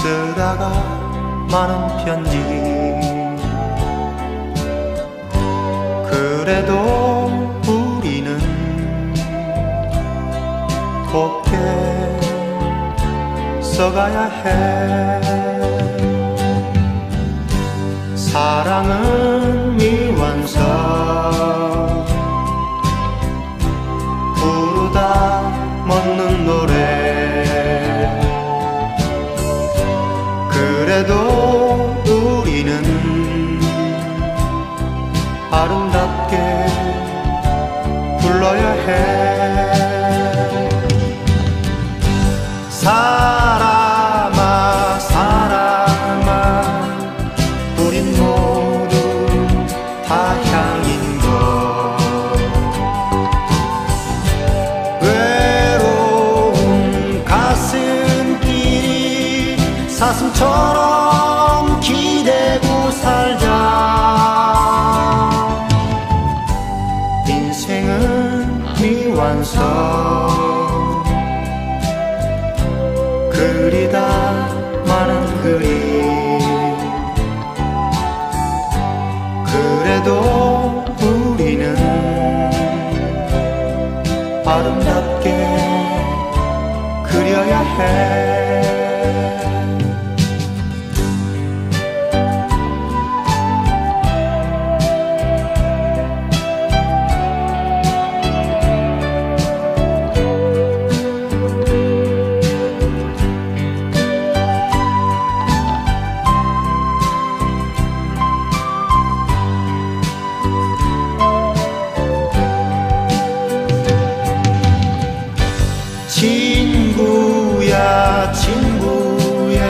쓰다가 많은 편지 그래도 우리는 곱게 써가야 해. 사랑은 미완성 부르다 멎는 노래 그래도 우리는 아름답게 불러야 해. 사람아 사람아 우린 모두 다 향인 것 외로운 가슴길이 사슴처럼 기대고 살자. 인생은 미완성 그리다 많은 그림 그래도 우리는 아름답게 그려야 해. 친구야 친구야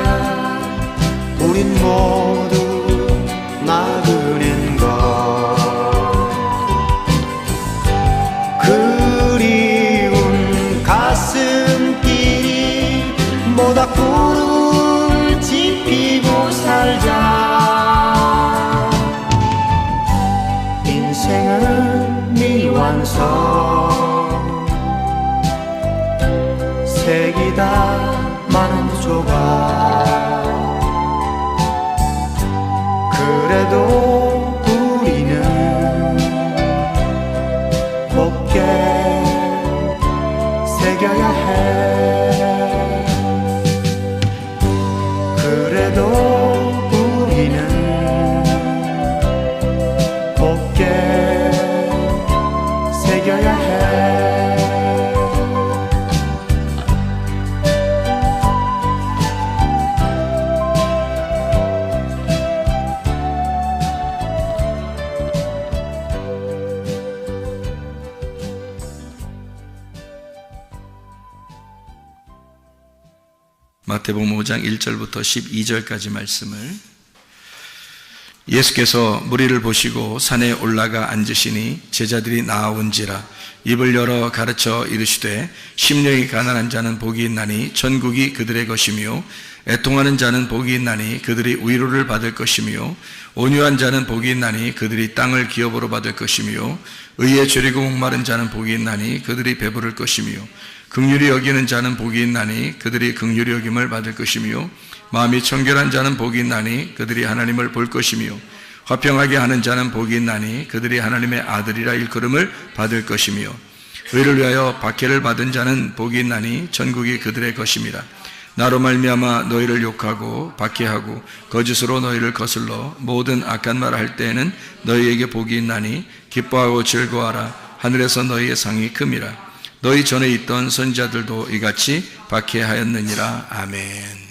우린 모두 나그넨 것 그리운 가슴길이 모닥불을 지피고 살자. 인생은 미완성 색이다 많은 조각 그래도 우리는 곱게 새겨야 해. 그래도 우리는 곱게 새겨야 해. 마태복음 5장 1절부터 12절까지 말씀을 예수께서 무리를 보시고 산에 올라가 앉으시니 제자들이 나아온지라 입을 열어 가르쳐 이르시되 심령이 가난한 자는 복이 있나니 천국이 그들의 것이며 애통하는 자는 복이 있나니 그들이 위로를 받을 것이며 온유한 자는 복이 있나니 그들이 땅을 기업으로 받을 것이며 의에 죄리고 목마른 자는 복이 있나니 그들이 배부를 것이며 긍휼히 여기는 자는 복이 있나니 그들이 긍휼히 여김을 받을 것이며 마음이 청결한 자는 복이 있나니 그들이 하나님을 볼 것이며 화평하게 하는 자는 복이 있나니 그들이 하나님의 아들이라 일컬음을 받을 것이며 의를 위하여 박해를 받은 자는 복이 있나니 천국이 그들의 것임이라. 나로 말미암아 너희를 욕하고 박해하고 거짓으로 너희를 거슬러 모든 악한 말을 할 때에는 너희에게 복이 있나니 기뻐하고 즐거워하라. 하늘에서 너희의 상이 큼이라. 너희 전에 있던 선지자들도 이같이 박해하였느니라. 아멘.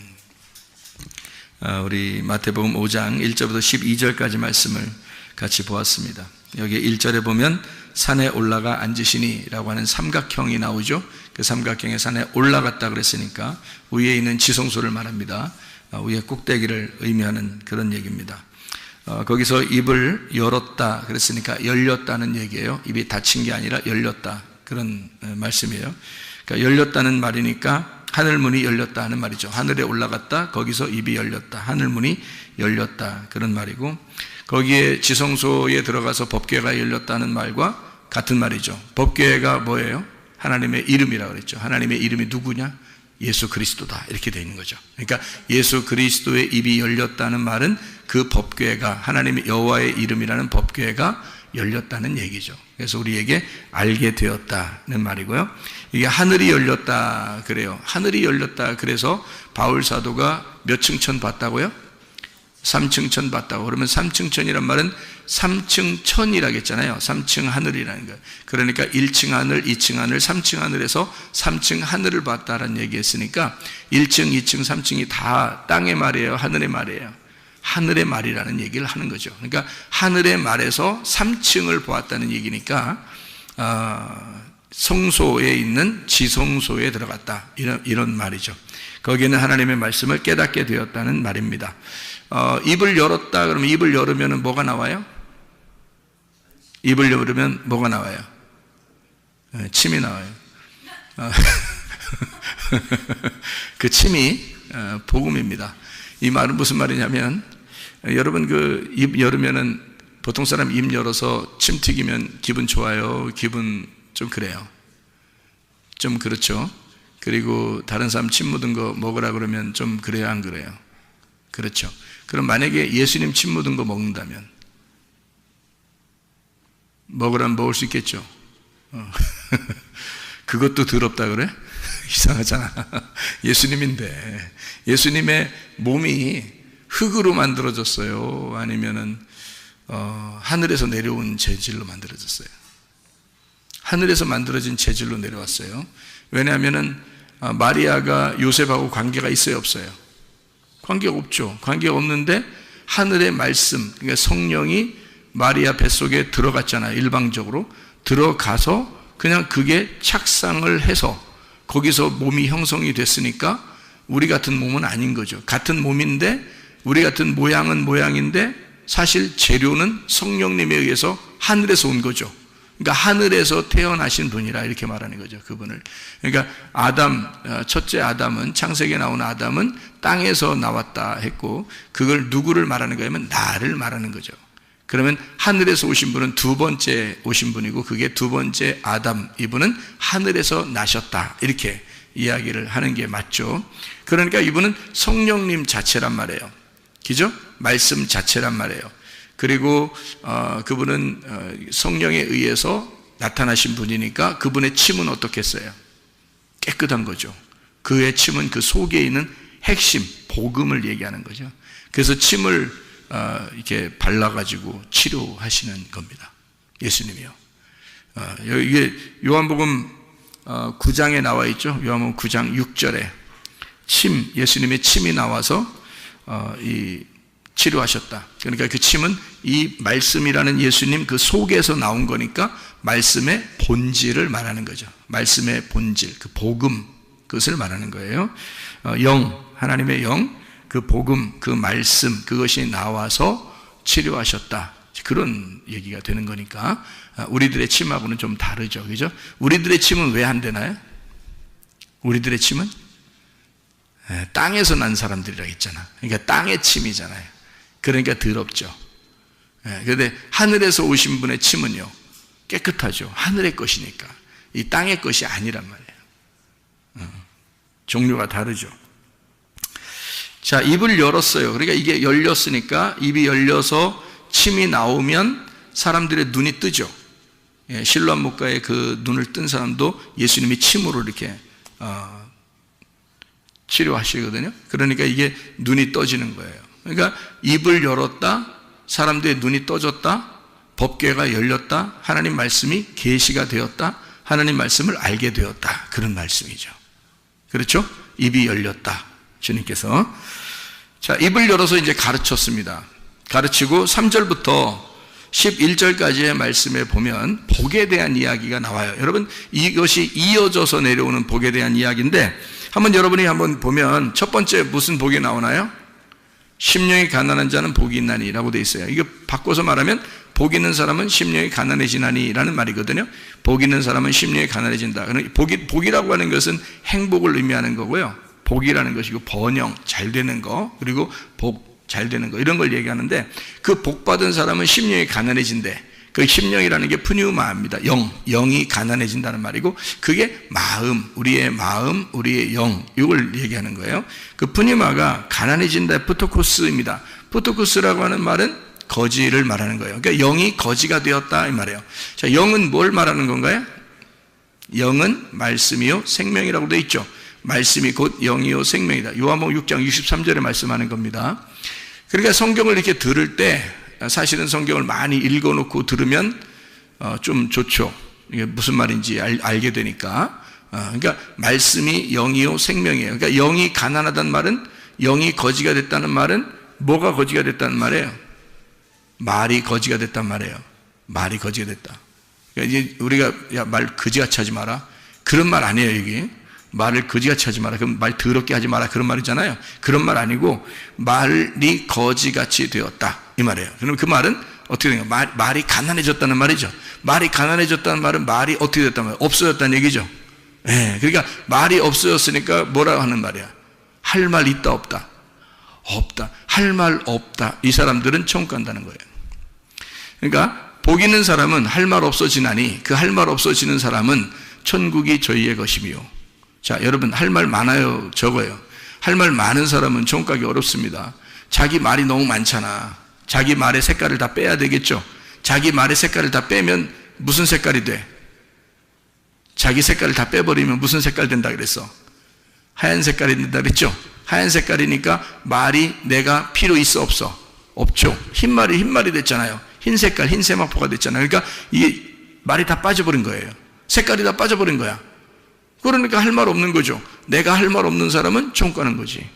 우리 마태복음 5장 1절부터 12절까지 말씀을 같이 보았습니다. 여기 1절에 보면 산에 올라가 앉으시니 라고 하는 삼각형이 나오죠. 그 삼각형의 산에 올라갔다 그랬으니까 위에 있는 지성소를 말합니다. 위에 꼭대기를 의미하는 그런 얘기입니다. 거기서 입을 열었다 그랬으니까 열렸다는 얘기예요. 입이 닫힌 게 아니라 열렸다, 그런 말씀이에요. 그러니까 열렸다는 말이니까 하늘문이 열렸다 하는 말이죠. 하늘에 올라갔다, 거기서 입이 열렸다, 하늘문이 열렸다, 그런 말이고, 거기에 지성소에 들어가서 법궤가 열렸다는 말과 같은 말이죠. 법궤가 뭐예요? 하나님의 이름이라고 그랬죠. 하나님의 이름이 누구냐? 예수 그리스도다 이렇게 되어 있는 거죠. 그러니까 예수 그리스도의 입이 열렸다는 말은 그 법궤가 하나님의 여호와의 이름이라는 법궤가 열렸다는 얘기죠. 그래서 우리에게 알게 되었다는 말이고요. 이게 하늘이 열렸다 그래요. 하늘이 열렸다 그래서 바울 사도가 몇 층천 봤다고요? 3층천 봤다고. 그러면 3층천이란 말은 3층 천이라고 했잖아요. 3층 하늘이라는 거예요. 그러니까 1층 하늘, 2층 하늘, 3층 하늘에서 3층 하늘을 봤다라는 얘기했으니까 1층, 2층, 3층이 다 땅의 말이에요? 하늘의 말이에요? 하늘의 말이라는 얘기를 하는 거죠. 그러니까 하늘의 말에서 3층을 보았다는 얘기니까 성소에 있는 지성소에 들어갔다 이런 말이죠. 거기에는 하나님의 말씀을 깨닫게 되었다는 말입니다. 입을 열었다 그러면 입을 열으면 뭐가 나와요? 입을 열으면 뭐가 나와요? 침이 나와요. 그 침이 복음입니다. 이 말은 무슨 말이냐면 여러분 그 입 열으면은 보통 사람 입 열어서 침 튀기면 기분 좋아요? 기분 좀 그래요. 좀 그렇죠. 그리고 다른 사람 침 묻은 거 먹으라 그러면 좀 그래요, 안 그래요? 그렇죠. 그럼 만약에 예수님 침 묻은 거 먹는다면 먹으라면 먹을 수 있겠죠. 그것도 더럽다 그래? 이상하잖아. 예수님인데 예수님의 몸이 흙으로 만들어졌어요? 아니면은 하늘에서 내려온 재질로 만들어졌어요? 하늘에서 만들어진 재질로 내려왔어요. 왜냐하면은 마리아가 요셉하고 관계가 있어요, 없어요? 관계가 없죠. 관계가 없는데 하늘의 말씀, 그러니까 성령이 마리아 뱃속에 들어갔잖아요. 일방적으로 들어가서 그냥 그게 착상을 해서 거기서 몸이 형성이 됐으니까 우리 같은 몸은 아닌 거죠. 같은 몸인데 우리 같은 모양은 모양인데 사실 재료는 성령님에 의해서 하늘에서 온 거죠. 그러니까 하늘에서 태어나신 분이라 이렇게 말하는 거죠. 그분을. 그러니까 아담, 첫째 아담은, 창세기에 나온 아담은 땅에서 나왔다 했고 그걸 누구를 말하는 거냐면 나를 말하는 거죠. 그러면 하늘에서 오신 분은 두 번째 오신 분이고 그게 두 번째 아담, 이분은 하늘에서 나셨다 이렇게 이야기를 하는 게 맞죠. 그러니까 이분은 성령님 자체란 말이에요. 그죠? 말씀 자체란 말이에요. 그리고 그분은 성령에 의해서 나타나신 분이니까 그분의 침은 어떻겠어요? 깨끗한 거죠. 그의 침은 그 속에 있는 핵심, 복음을 얘기하는 거죠. 그래서 침을 이렇게 발라가지고 치료하시는 겁니다. 예수님이요. 이게 요한복음 9장에 나와 있죠. 요한복음 9장 6절에 침, 예수님의 침이 나와서 이 치료하셨다. 그러니까 그 침은 이 말씀이라는 예수님 그 속에서 나온 거니까 말씀의 본질을 말하는 거죠. 말씀의 본질, 그 복음, 그것을 말하는 거예요. 영, 하나님의 영, 그 복음, 그 말씀, 그것이 나와서 치료하셨다. 그런 얘기가 되는 거니까 우리들의 침하고는 좀 다르죠. 그죠? 우리들의 침은 왜 안 되나요? 우리들의 침은 땅에서 난 사람들이라고 했잖아. 그러니까 땅의 침이잖아요. 그러니까 더럽죠. 그런데 하늘에서 오신 분의 침은요 깨끗하죠. 하늘의 것이니까. 이 땅의 것이 아니란 말이에요. 종류가 다르죠. 자, 입을 열었어요. 그러니까 이게 열렸으니까 입이 열려서 침이 나오면 사람들의 눈이 뜨죠. 실로암 목가의 그 눈을 뜬 사람도 예수님이 침으로 이렇게 치료하시거든요. 그러니까 이게 눈이 떠지는 거예요. 그러니까 입을 열었다, 사람들의 눈이 떠졌다, 법궤가 열렸다, 하나님 말씀이 계시가 되었다, 하나님 말씀을 알게 되었다. 그런 말씀이죠. 그렇죠? 입이 열렸다. 주님께서. 자, 입을 열어서 이제 가르쳤습니다. 가르치고 3절부터 11절까지의 말씀에 보면 복에 대한 이야기가 나와요. 여러분, 이것이 이어져서 내려오는 복에 대한 이야기인데 한번 여러분이 한번 보면 첫 번째 무슨 복이 나오나요? 심령이 가난한 자는 복이 있나니 라고 되어 있어요. 이거 바꿔서 말하면 복 있는 사람은 심령이 가난해지나니 라는 말이거든요. 복 있는 사람은 심령이 가난해진다. 복이라고 하는 것은 행복을 의미하는 거고요. 복이라는 것이고 번영, 잘 되는 거, 그리고 복, 잘 되는 거 이런 걸 얘기하는데 그 복 받은 사람은 심령이 가난해진대. 그 심령이라는 게 푸뉴마입니다. 영이 가난해진다는 말이고, 그게 마음, 우리의 영, 이걸 얘기하는 거예요. 그 푸뉴마가 가난해진다, 푸토코스입니다. 푸토코스라고 하는 말은 거지를 말하는 거예요. 그러니까 영이 거지가 되었다 이 말이에요. 자, 영은 뭘 말하는 건가요? 영은 말씀이요 생명이라고 되어 있죠. 말씀이 곧 영이요 생명이다. 요한복음 6장 63절에 말씀하는 겁니다. 그러니까 성경을 이렇게 들을 때 사실은 성경을 많이 읽어놓고 들으면 좀 좋죠. 이게 무슨 말인지 알게 되니까. 그러니까 말씀이 영이요 생명이에요. 그러니까 영이 가난하다는 말은, 영이 거지가 됐다는 말은 뭐가 거지가 됐다는 말이에요? 말이 거지가 됐단 말이에요. 말이 거지가 됐다. 그러니까 이제 우리가 야, 말 거지같이 하지 마라, 그런 말 아니에요. 이게 말을 거지같이 하지 마라, 그럼 말 더럽게 하지 마라, 그런 말이잖아요. 그런 말 아니고 말이 거지같이 되었다 이 말이에요. 그럼 그 말은 어떻게 되는가? 말이 가난해졌다는 말이죠. 말이 가난해졌다는 말은 말이 어떻게 됐단 말이에요? 없어졌다는 얘기죠. 예, 그러니까 말이 없어졌으니까 뭐라고 하는 말이야? 할 말 있다 없다? 없다. 할 말 없다. 이 사람들은 천국 간다는 거예요. 그러니까 복 있는 사람은 할 말 없어지나니, 그 할 말 없어지는 사람은 천국이 저희의 것이며. 자, 여러분, 할 말 많아요, 적어요? 할 말 많은 사람은 천국 가기 어렵습니다. 자기 말이 너무 많잖아. 자기 말의 색깔을 다 빼야 되겠죠. 자기 말의 색깔을 다 빼면 무슨 색깔이 돼? 자기 색깔을 다 빼버리면 무슨 색깔 된다 그랬어? 하얀 색깔이 된다 그랬죠. 하얀 색깔이니까 말이 내가 필요 있어 없어? 없죠. 흰말이 됐잖아요. 흰 색깔, 흰 세마포가 됐잖아요. 그러니까 이게 말이 다 빠져버린 거예요. 색깔이 다 빠져버린 거야. 그러니까 할 말 없는 거죠. 내가 할 말 없는 사람은 천국 가는 거지.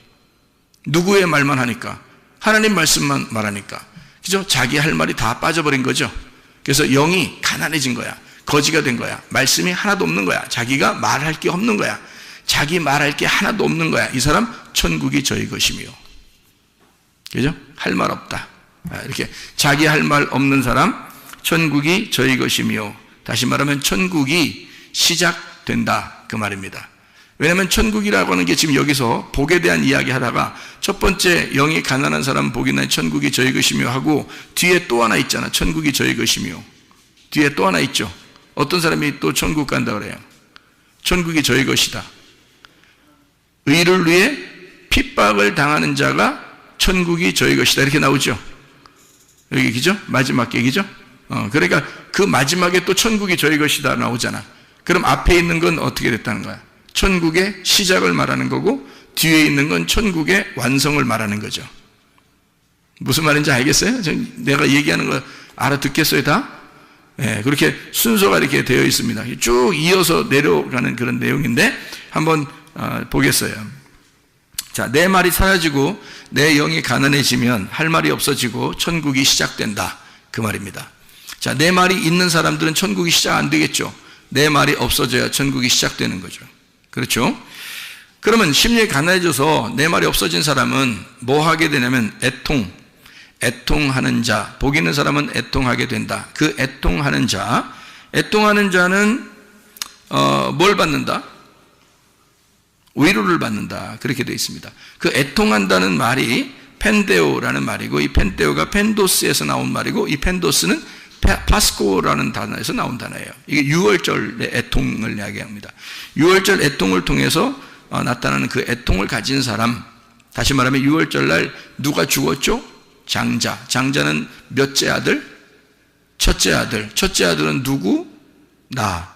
누구의 말만 하니까? 하나님 말씀만 말하니까. 그죠? 자기 할 말이 다 빠져버린 거죠. 그래서 영이 가난해진 거야. 거지가 된 거야. 말씀이 하나도 없는 거야. 자기가 말할 게 없는 거야. 자기 말할 게 하나도 없는 거야. 이 사람 천국이 저희 것이며. 그죠? 할 말 없다. 이렇게 자기 할 말 없는 사람 천국이 저희 것이며, 다시 말하면 천국이 시작된다 그 말입니다. 왜냐하면 천국이라고 하는 게 지금 여기서 복에 대한 이야기 하다가 첫 번째 영이 가난한 사람 복이 나니 천국이 저희 것이며 하고, 뒤에 또 하나 있잖아. 천국이 저희 것이며. 뒤에 또 하나 있죠. 어떤 사람이 또 천국 간다 그래요? 천국이 저희 것이다. 의를 위해 핍박을 당하는 자가 천국이 저희 것이다, 이렇게 나오죠. 여기 얘기죠? 마지막 얘기죠? 그러니까 그 마지막에 또 천국이 저희 것이다 나오잖아. 그럼 앞에 있는 건 어떻게 됐다는 거야? 천국의 시작을 말하는 거고, 뒤에 있는 건 천국의 완성을 말하는 거죠. 무슨 말인지 알겠어요? 내가 얘기하는 거 알아듣겠어요 다? 네, 그렇게 순서가 이렇게 되어 있습니다. 쭉 이어서 내려가는 그런 내용인데 한번 보겠어요. 자, 내 말이 사라지고 내 영이 가난해지면 할 말이 없어지고 천국이 시작된다 그 말입니다. 자, 내 말이 있는 사람들은 천국이 시작 안 되겠죠. 내 말이 없어져야 천국이 시작되는 거죠. 그렇죠? 그러면 심령이 가난해져서 내 말이 없어진 사람은 뭐 하게 되냐면 애통하는 자, 복 있는 사람은 애통하게 된다. 그 애통하는 자는 뭘 받는다? 위로를 받는다. 그렇게 되어 있습니다. 그 애통한다는 말이 펜데오라는 말이고, 이 펜데오가 펜도스에서 나온 말이고, 이 펜도스는 파스코라는 단어에서 나온 단어예요. 이게 유월절의 애통을 이야기합니다. 유월절 애통을 통해서 나타나는 그 애통을 가진 사람, 다시 말하면 유월절날 누가 죽었죠? 장자는 몇째 아들? 첫째 아들은 누구? 나.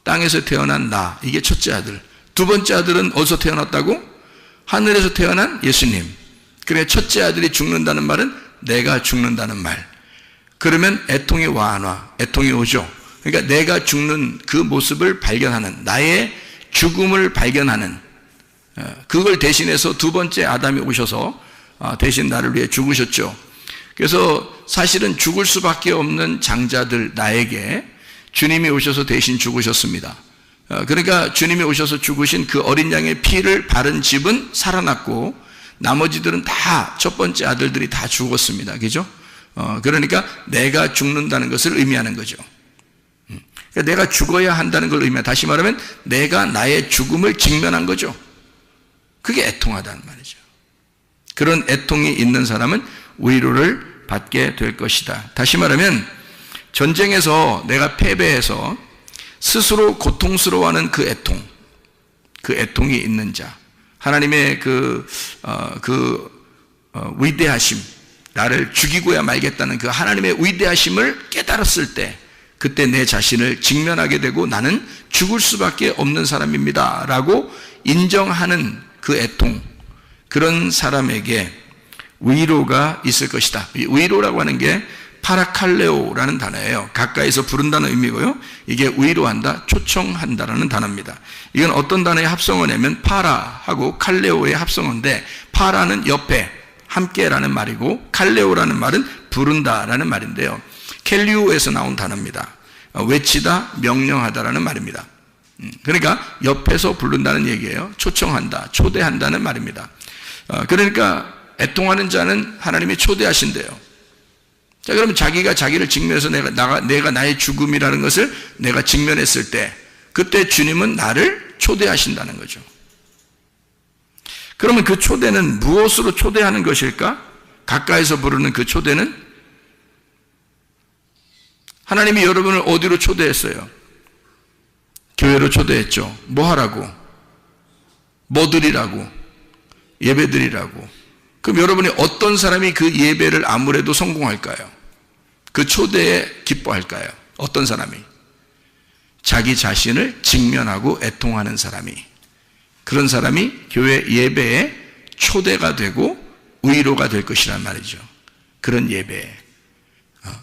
땅에서 태어난 나. 이게 첫째 아들. 두 번째 아들은 어디서 태어났다고? 하늘에서 태어난 예수님. 그래, 첫째 아들이 죽는다는 말은 내가 죽는다는 말. 그러면 애통이 애통이 오죠. 그러니까 내가 죽는 그 모습을 발견하는, 나의 죽음을 발견하는, 그걸 대신해서 두 번째 아담이 오셔서 대신 나를 위해 죽으셨죠. 그래서 사실은 죽을 수밖에 없는 장자들, 나에게 주님이 오셔서 대신 죽으셨습니다. 그러니까 주님이 오셔서 죽으신 그 어린 양의 피를 바른 집은 살아났고, 나머지들은 다 첫 번째 아들들이 다 죽었습니다. 그죠? 그러니까 내가 죽는다는 것을 의미하는 거죠. 그러니까 내가 죽어야 한다는 걸 의미합니다. 다시 말하면 내가 나의 죽음을 직면한 거죠. 그게 애통하다는 말이죠. 그런 애통이 있는 사람은 위로를 받게 될 것이다. 다시 말하면 전쟁에서 내가 패배해서 스스로 고통스러워하는 그 애통이 있는 자, 하나님의 위대하심, 나를 죽이고야 말겠다는 그 하나님의 위대하심을 깨달았을 때, 그때 내 자신을 직면하게 되고 나는 죽을 수밖에 없는 사람입니다 라고 인정하는 그 애통, 그런 사람에게 위로가 있을 것이다. 위로라고 하는 게 파라칼레오라는 단어예요. 가까이서 부른다는 의미고요. 이게 위로한다, 초청한다라는 단어입니다. 이건 어떤 단어의 합성어냐면 파라하고 칼레오의 합성어인데, 파라는 옆에, 함께라는 말이고, 칼레오라는 말은 부른다라는 말인데요. 켈리오에서 나온 단어입니다. 외치다, 명령하다라는 말입니다. 그러니까 옆에서 부른다는 얘기예요. 초청한다, 초대한다는 말입니다. 그러니까 애통하는 자는 하나님이 초대하신대요. 자, 그러면 자기가 자기를 직면해서 내가 나의 죽음이라는 것을 내가 직면했을 때, 그때 주님은 나를 초대하신다는 거죠. 그러면 그 초대는 무엇으로 초대하는 것일까? 가까이서 부르는 그 초대는 하나님이 여러분을 어디로 초대했어요? 교회로 초대했죠. 뭐 하라고? 뭐 드리라고? 예배 드리라고. 그럼 여러분이 어떤 사람이 그 예배를 아무래도 성공할까요? 그 초대에 기뻐할까요? 어떤 사람이? 자기 자신을 직면하고 애통하는 사람이, 그런 사람이 교회 예배에 초대가 되고 위로가 될 것이란 말이죠. 그런 예배에.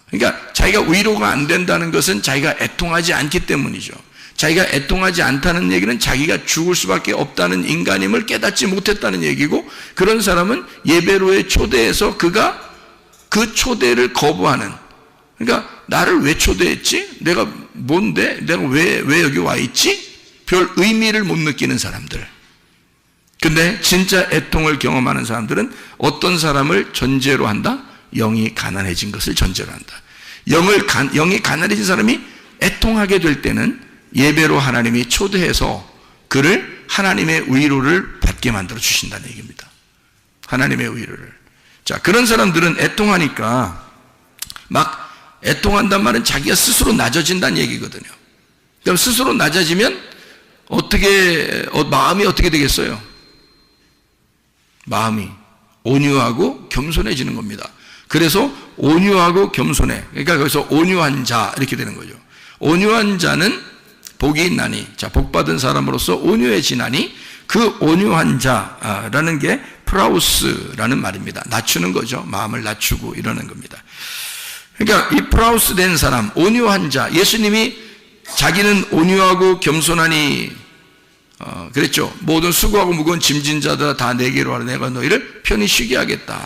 그러니까 자기가 위로가 안 된다는 것은 자기가 애통하지 않기 때문이죠. 자기가 애통하지 않다는 얘기는 자기가 죽을 수밖에 없다는 인간임을 깨닫지 못했다는 얘기고, 그런 사람은 예배로의 초대에서 그가 그 초대를 거부하는, 그러니까 나를 왜 초대했지? 내가 뭔데? 내가 왜 여기 와 있지? 별 의미를 못 느끼는 사람들. 근데 진짜 애통을 경험하는 사람들은 어떤 사람을 전제로 한다? 영이 가난해진 것을 전제로 한다. 영이 가난해진 사람이 애통하게 될 때는 예배로 하나님이 초대해서 그를 하나님의 위로를 받게 만들어 주신다는 얘기입니다. 하나님의 위로를. 자, 그런 사람들은 애통하니까, 막 애통한단 말은 자기가 스스로 낮아진다는 얘기거든요. 그럼 스스로 낮아지면 마음이 어떻게 되겠어요? 마음이 온유하고 겸손해지는 겁니다. 그래서 온유하고 겸손해. 그러니까 거기서 온유한 자 이렇게 되는 거죠. 온유한 자는 복이 있나니, 자, 복 받은 사람으로서 온유해지나니, 그 온유한 자라는 게 프라우스라는 말입니다. 낮추는 거죠. 마음을 낮추고 이러는 겁니다. 그러니까 이 프라우스 된 사람, 온유한 자, 예수님이 자기는 온유하고 겸손하니 그랬죠. 모든 수고하고 무거운 짐진 자들 다 내게로 와라, 내가 너희를 편히 쉬게 하겠다.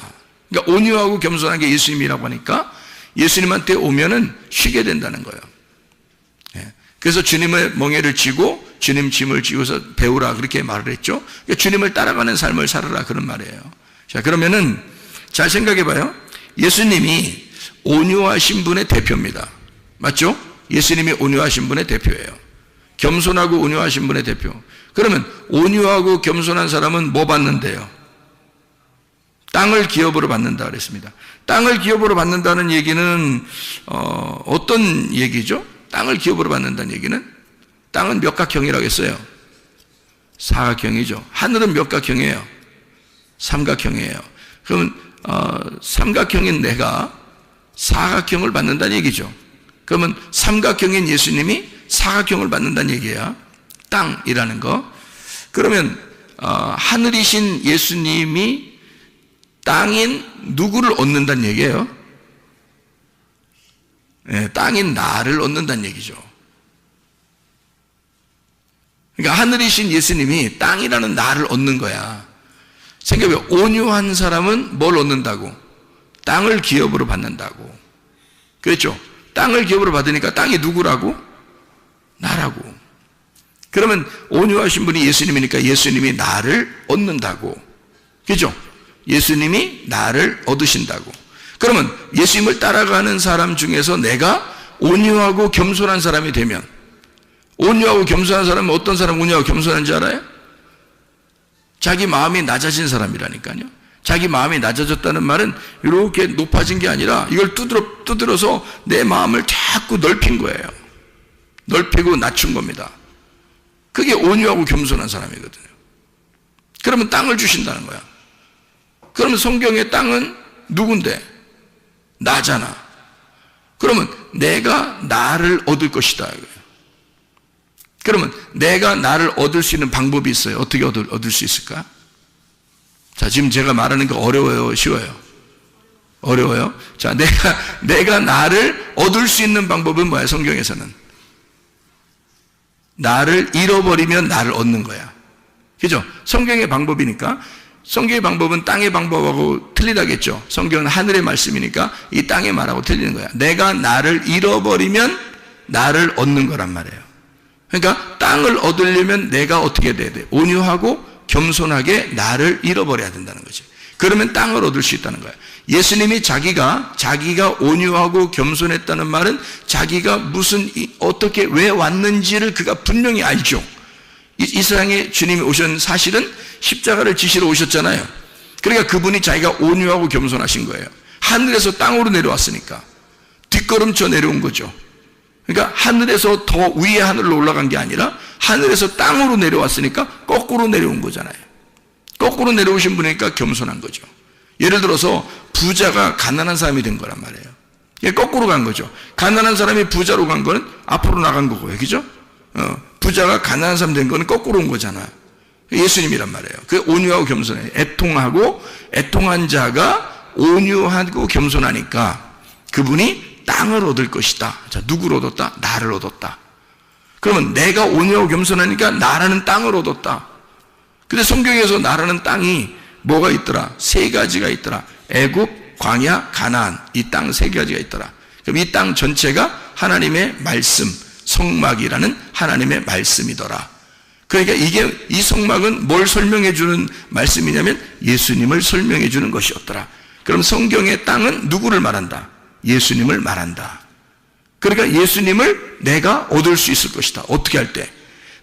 그러니까 온유하고 겸손한 게 예수님이라고 하니까 예수님한테 오면은 쉬게 된다는 거예요. 그래서 주님의 멍에를 쥐고 주님 짐을 지고서 배우라, 그렇게 말을 했죠. 그러니까 주님을 따라가는 삶을 살아라, 그런 말이에요. 자, 그러면은 잘 생각해 봐요. 예수님이 온유하신 분의 대표입니다. 맞죠? 예수님이 온유하신 분의 대표예요. 겸손하고 온유하신 분의 대표. 그러면 온유하고 겸손한 사람은 뭐 받는데요? 땅을 기업으로 받는다 그랬습니다. 땅을 기업으로 받는다는 얘기는 어떤 얘기죠? 땅을 기업으로 받는다는 얘기는, 땅은 몇 각형이라고 했어요? 사각형이죠. 하늘은 몇 각형이에요? 삼각형이에요. 그러면 삼각형인 내가 사각형을 받는다는 얘기죠. 그러면 삼각형인 예수님이 사각형을 받는다는 얘기야. 땅이라는 거. 그러면 하늘이신 예수님이 땅인 누구를 얻는다는 얘기예요? 네, 땅인 나를 얻는다는 얘기죠. 그러니까 하늘이신 예수님이 땅이라는 나를 얻는 거야. 생각해, 온유한 사람은 뭘 얻는다고? 땅을 기업으로 받는다고. 그렇죠? 땅을 기업으로 받으니까 땅이 누구라고? 나라고. 그러면 온유하신 분이 예수님이니까 예수님이 나를 얻는다고. 그렇죠? 예수님이 나를 얻으신다고. 그러면 예수님을 따라가는 사람 중에서 내가 온유하고 겸손한 사람이 되면, 온유하고 겸손한 사람은 어떤 사람 온유하고 겸손한지 알아요? 자기 마음이 낮아진 사람이라니까요. 자기 마음이 낮아졌다는 말은 이렇게 높아진 게 아니라 이걸 두드려서 내 마음을 자꾸 넓힌 거예요. 넓히고 낮춘 겁니다. 그게 온유하고 겸손한 사람이거든요. 그러면 땅을 주신다는 거야. 그러면 성경의 땅은 누군데? 나잖아. 그러면 내가 나를 얻을 것이다. 그러면 내가 나를 얻을 수 있는 방법이 있어요. 어떻게 얻을 수 있을까? 자, 지금 제가 말하는 거 어려워요? 쉬워요? 어려워요? 자, 내가 나를 얻을 수 있는 방법은 뭐야? 성경에서는 나를 잃어버리면 나를 얻는 거야. 그죠? 성경의 방법이니까. 성경의 방법은 땅의 방법하고 틀리다겠죠. 성경은 하늘의 말씀이니까 이 땅의 말하고 틀리는 거야. 내가 나를 잃어버리면 나를 얻는 거란 말이에요. 그러니까 땅을 얻으려면 내가 어떻게 돼야 돼? 온유하고 겸손하게 나를 잃어버려야 된다는 거지. 그러면 땅을 얻을 수 있다는 거야. 예수님이 자기가 온유하고 겸손했다는 말은 자기가 어떻게 왜 왔는지를 그가 분명히 알죠. 이 세상에 주님이 오신 사실은 십자가를 지시러 오셨잖아요. 그러니까 그분이 자기가 온유하고 겸손하신 거예요. 하늘에서 땅으로 내려왔으니까 뒷걸음쳐 내려온 거죠. 그러니까 하늘에서 더 위의 하늘로 올라간 게 아니라 하늘에서 땅으로 내려왔으니까 거꾸로 내려온 거잖아요. 거꾸로 내려오신 분이니까 겸손한 거죠. 예를 들어서 부자가 가난한 사람이 된 거란 말이에요. 거꾸로 간 거죠. 가난한 사람이 부자로 간 거는 앞으로 나간 거고요. 그죠? 부자가 가난한 사람 된 거는 거꾸로 온 거잖아요. 예수님이란 말이에요. 그 온유하고 겸손해. 애통한 자가 온유하고 겸손하니까 그분이 땅을 얻을 것이다. 자, 누구를 얻었다? 나를 얻었다. 그러면 내가 온유하고 겸손하니까 나라는 땅을 얻었다. 근데 성경에서 나라는 땅이 뭐가 있더라? 세 가지가 있더라. 애굽, 광야, 가나안. 이 땅 세 가지가 있더라. 그럼 이 땅 전체가 하나님의 말씀, 성막이라는 하나님의 말씀이더라. 그러니까 이 성막은 뭘 설명해 주는 말씀이냐면 예수님을 설명해 주는 것이었더라. 그럼 성경의 땅은 누구를 말한다? 예수님을 말한다. 그러니까 예수님을 내가 얻을 수 있을 것이다. 어떻게 할 때?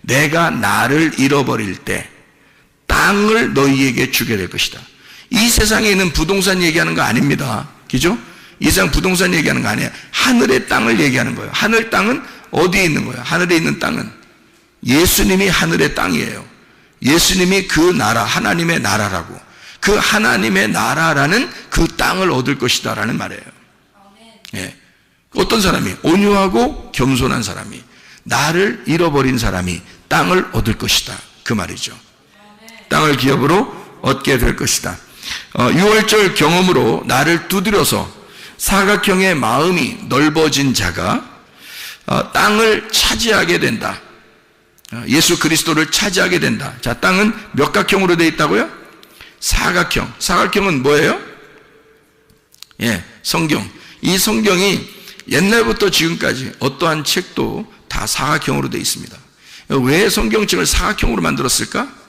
내가 나를 잃어버릴 때 땅을 너희에게 주게 될 것이다. 이 세상에 있는 부동산 얘기하는 거 아닙니다. 그죠? 이 세상 부동산 얘기하는 거 아니에요. 하늘의 땅을 얘기하는 거예요. 하늘 땅은 어디에 있는 거예요? 하늘에 있는 땅은 예수님이 하늘의 땅이에요. 예수님이 그 나라, 하나님의 나라라고. 그 하나님의 나라라는 그 땅을 얻을 것이다 라는 말이에요. 예. 어떤 사람이? 온유하고 겸손한 사람이, 나를 잃어버린 사람이 땅을 얻을 것이다. 그 말이죠. 땅을 기업으로 얻게 될 것이다. 6월절 경험으로 나를 두드려서 사각형의 마음이 넓어진 자가 땅을 차지하게 된다. 예수 그리스도를 차지하게 된다. 자, 땅은 몇 각형으로 되어 있다고요? 사각형. 사각형은 뭐예요? 예, 성경. 이 성경이 옛날부터 지금까지 어떠한 책도 다 사각형으로 되어 있습니다. 왜 성경책을 사각형으로 만들었을까?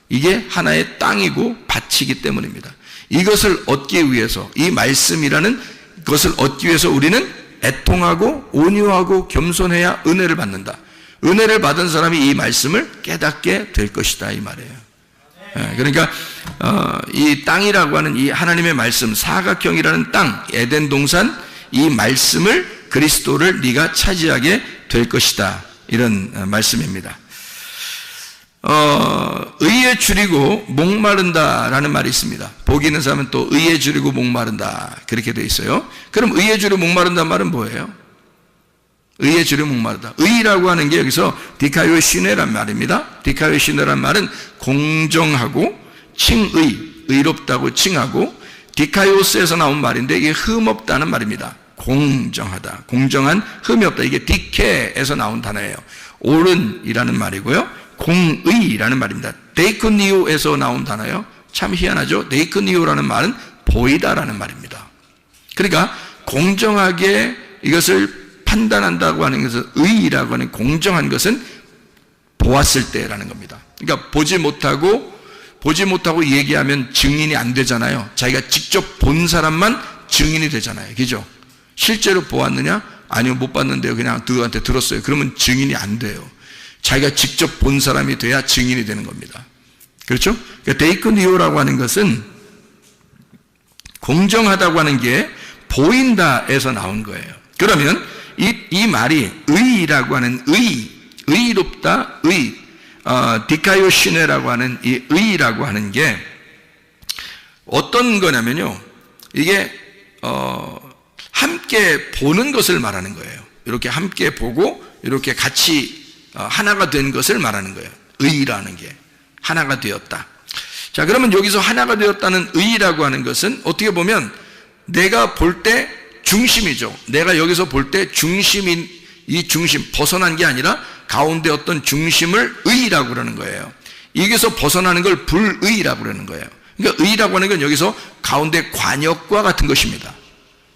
이게 하나의 땅이고 밭이기 때문입니다. 이것을 얻기 위해서, 이 말씀이라는 것을 얻기 위해서 우리는 애통하고 온유하고 겸손해야 은혜를 받는다. 은혜를 받은 사람이 이 말씀을 깨닫게 될 것이다, 이 말이에요. 그러니까 이 땅이라고 하는 이 하나님의 말씀, 사각형이라는 땅, 에덴 동산, 이 말씀을, 그리스도를 네가 차지하게 될 것이다, 이런 말씀입니다. 의에 줄이고 목마른다라는 말이 있습니다. 복이 있는 사람은 또 의에 줄이고 목마른다, 그렇게 되어 있어요. 그럼 의에 줄이고 목마른다는 말은 뭐예요? 의에 줄이고 목마르다. 의라고 하는 게 여기서 디카요 시네란 말입니다. 디카요 시네란 말은 공정하고 의롭다고 칭하고, 디카요스에서 나온 말인데 이게 흠없다는 말입니다. 공정하다, 공정한, 흠이 없다. 이게 디케에서 나온 단어예요. 옳은이라는 말이고요, 공의라는 말입니다. 데이크니오에서 나온 단어예요. 참 희한하죠. 데이크니오라는 말은 보이다라는 말입니다. 그러니까 공정하게 이것을 판단한다고 하는 것은, 의라고 하는 공정한 것은 보았을 때라는 겁니다. 그러니까 보지 못하고 얘기하면 증인이 안 되잖아요. 자기가 직접 본 사람만 증인이 되잖아요. 그죠? 실제로 보았느냐? 아니요, 못 봤는데요. 그냥 누구한테 들었어요. 그러면 증인이 안 돼요. 자기가 직접 본 사람이 돼야 증인이 되는 겁니다. 그렇죠? 그러니까 데이크니오라고 하는 것은 공정하다고 하는 게 보인다에서 나온 거예요. 그러면 이 말이 의라고 하는 의롭다, 디카요시네라고 하는 이 의라고 하는 게 어떤 거냐면요, 이게 함께 보는 것을 말하는 거예요. 이렇게 함께 보고 이렇게 같이 하나가 된 것을 말하는 거예요. 의라는 게 하나가 되었다. 자, 그러면 여기서 하나가 되었다는 의라고 하는 것은 어떻게 보면 내가 볼 때 중심이죠. 내가 여기서 볼 때 중심인 이 중심, 벗어난 게 아니라 가운데 어떤 중심을 의라고 그러는 거예요. 여기서 벗어나는 걸 불의라고 그러는 거예요. 그러니까 의라고 하는 건 여기서 가운데 관역과 같은 것입니다.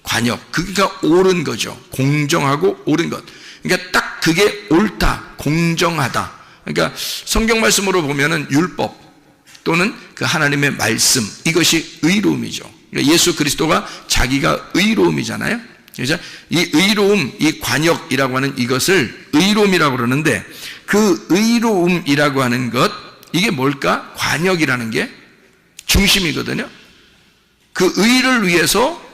관역, 그러니까 옳은 거죠. 공정하고 옳은 것. 그러니까 딱 그게 옳다, 공정하다. 그러니까 성경 말씀으로 보면은 율법 또는 그 하나님의 말씀, 이것이 의로움이죠. 그러니까 예수 그리스도가 자기가 의로움이잖아요. 그래서 이 의로움, 이 관역이라고 하는 이것을 의로움이라고 그러는데, 그 의로움이라고 하는 것, 이게 뭘까? 관역이라는 게 중심이거든요. 그 의를 위해서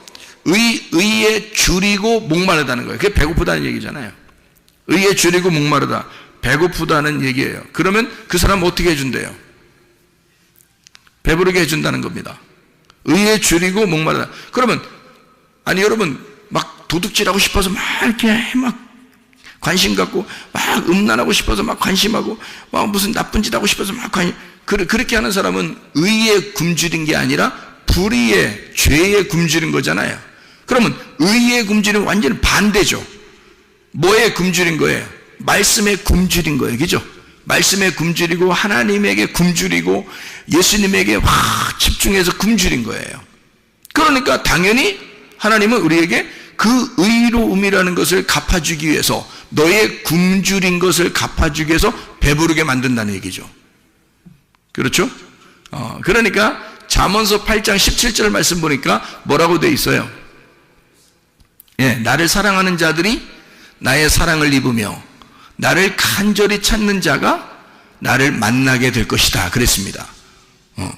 의에 줄이고 목마르다는 거예요. 그게 배고프다는 얘기잖아요. 의에 줄이고 목마르다, 배고프다는 얘기예요. 그러면 그 사람 어떻게 해준대요? 배부르게 해준다는 겁니다. 의에 줄이고 목마르다. 그러면 아니 여러분, 막 도둑질하고 싶어서 막 이렇게 막 관심 갖고, 막 음란하고 싶어서 막 관심하고, 막 무슨 나쁜 짓 하고 싶어서 막 그렇게 하는 사람은 의에 굶주린 게 아니라 불의에, 죄에 굶주린 거잖아요. 그러면 의에 굶주린 완전히 반대죠. 뭐에 굶주린 거예요? 말씀에 굶주린 거예요. 그죠? 말씀에 굶주리고 하나님에게 굶주리고 예수님에게 확 집중해서 굶주린 거예요. 그러니까 당연히 하나님은 우리에게 그 의로움이라는 것을 갚아주기 위해서, 너의 굶주린 것을 갚아주기 위해서 배부르게 만든다는 얘기죠. 그렇죠? 그러니까 잠언서 8장 17절 말씀 보니까 뭐라고 돼 있어요? 예, 나를 사랑하는 자들이 나의 사랑을 입으며 나를 간절히 찾는 자가 나를 만나게 될 것이다 그랬습니다.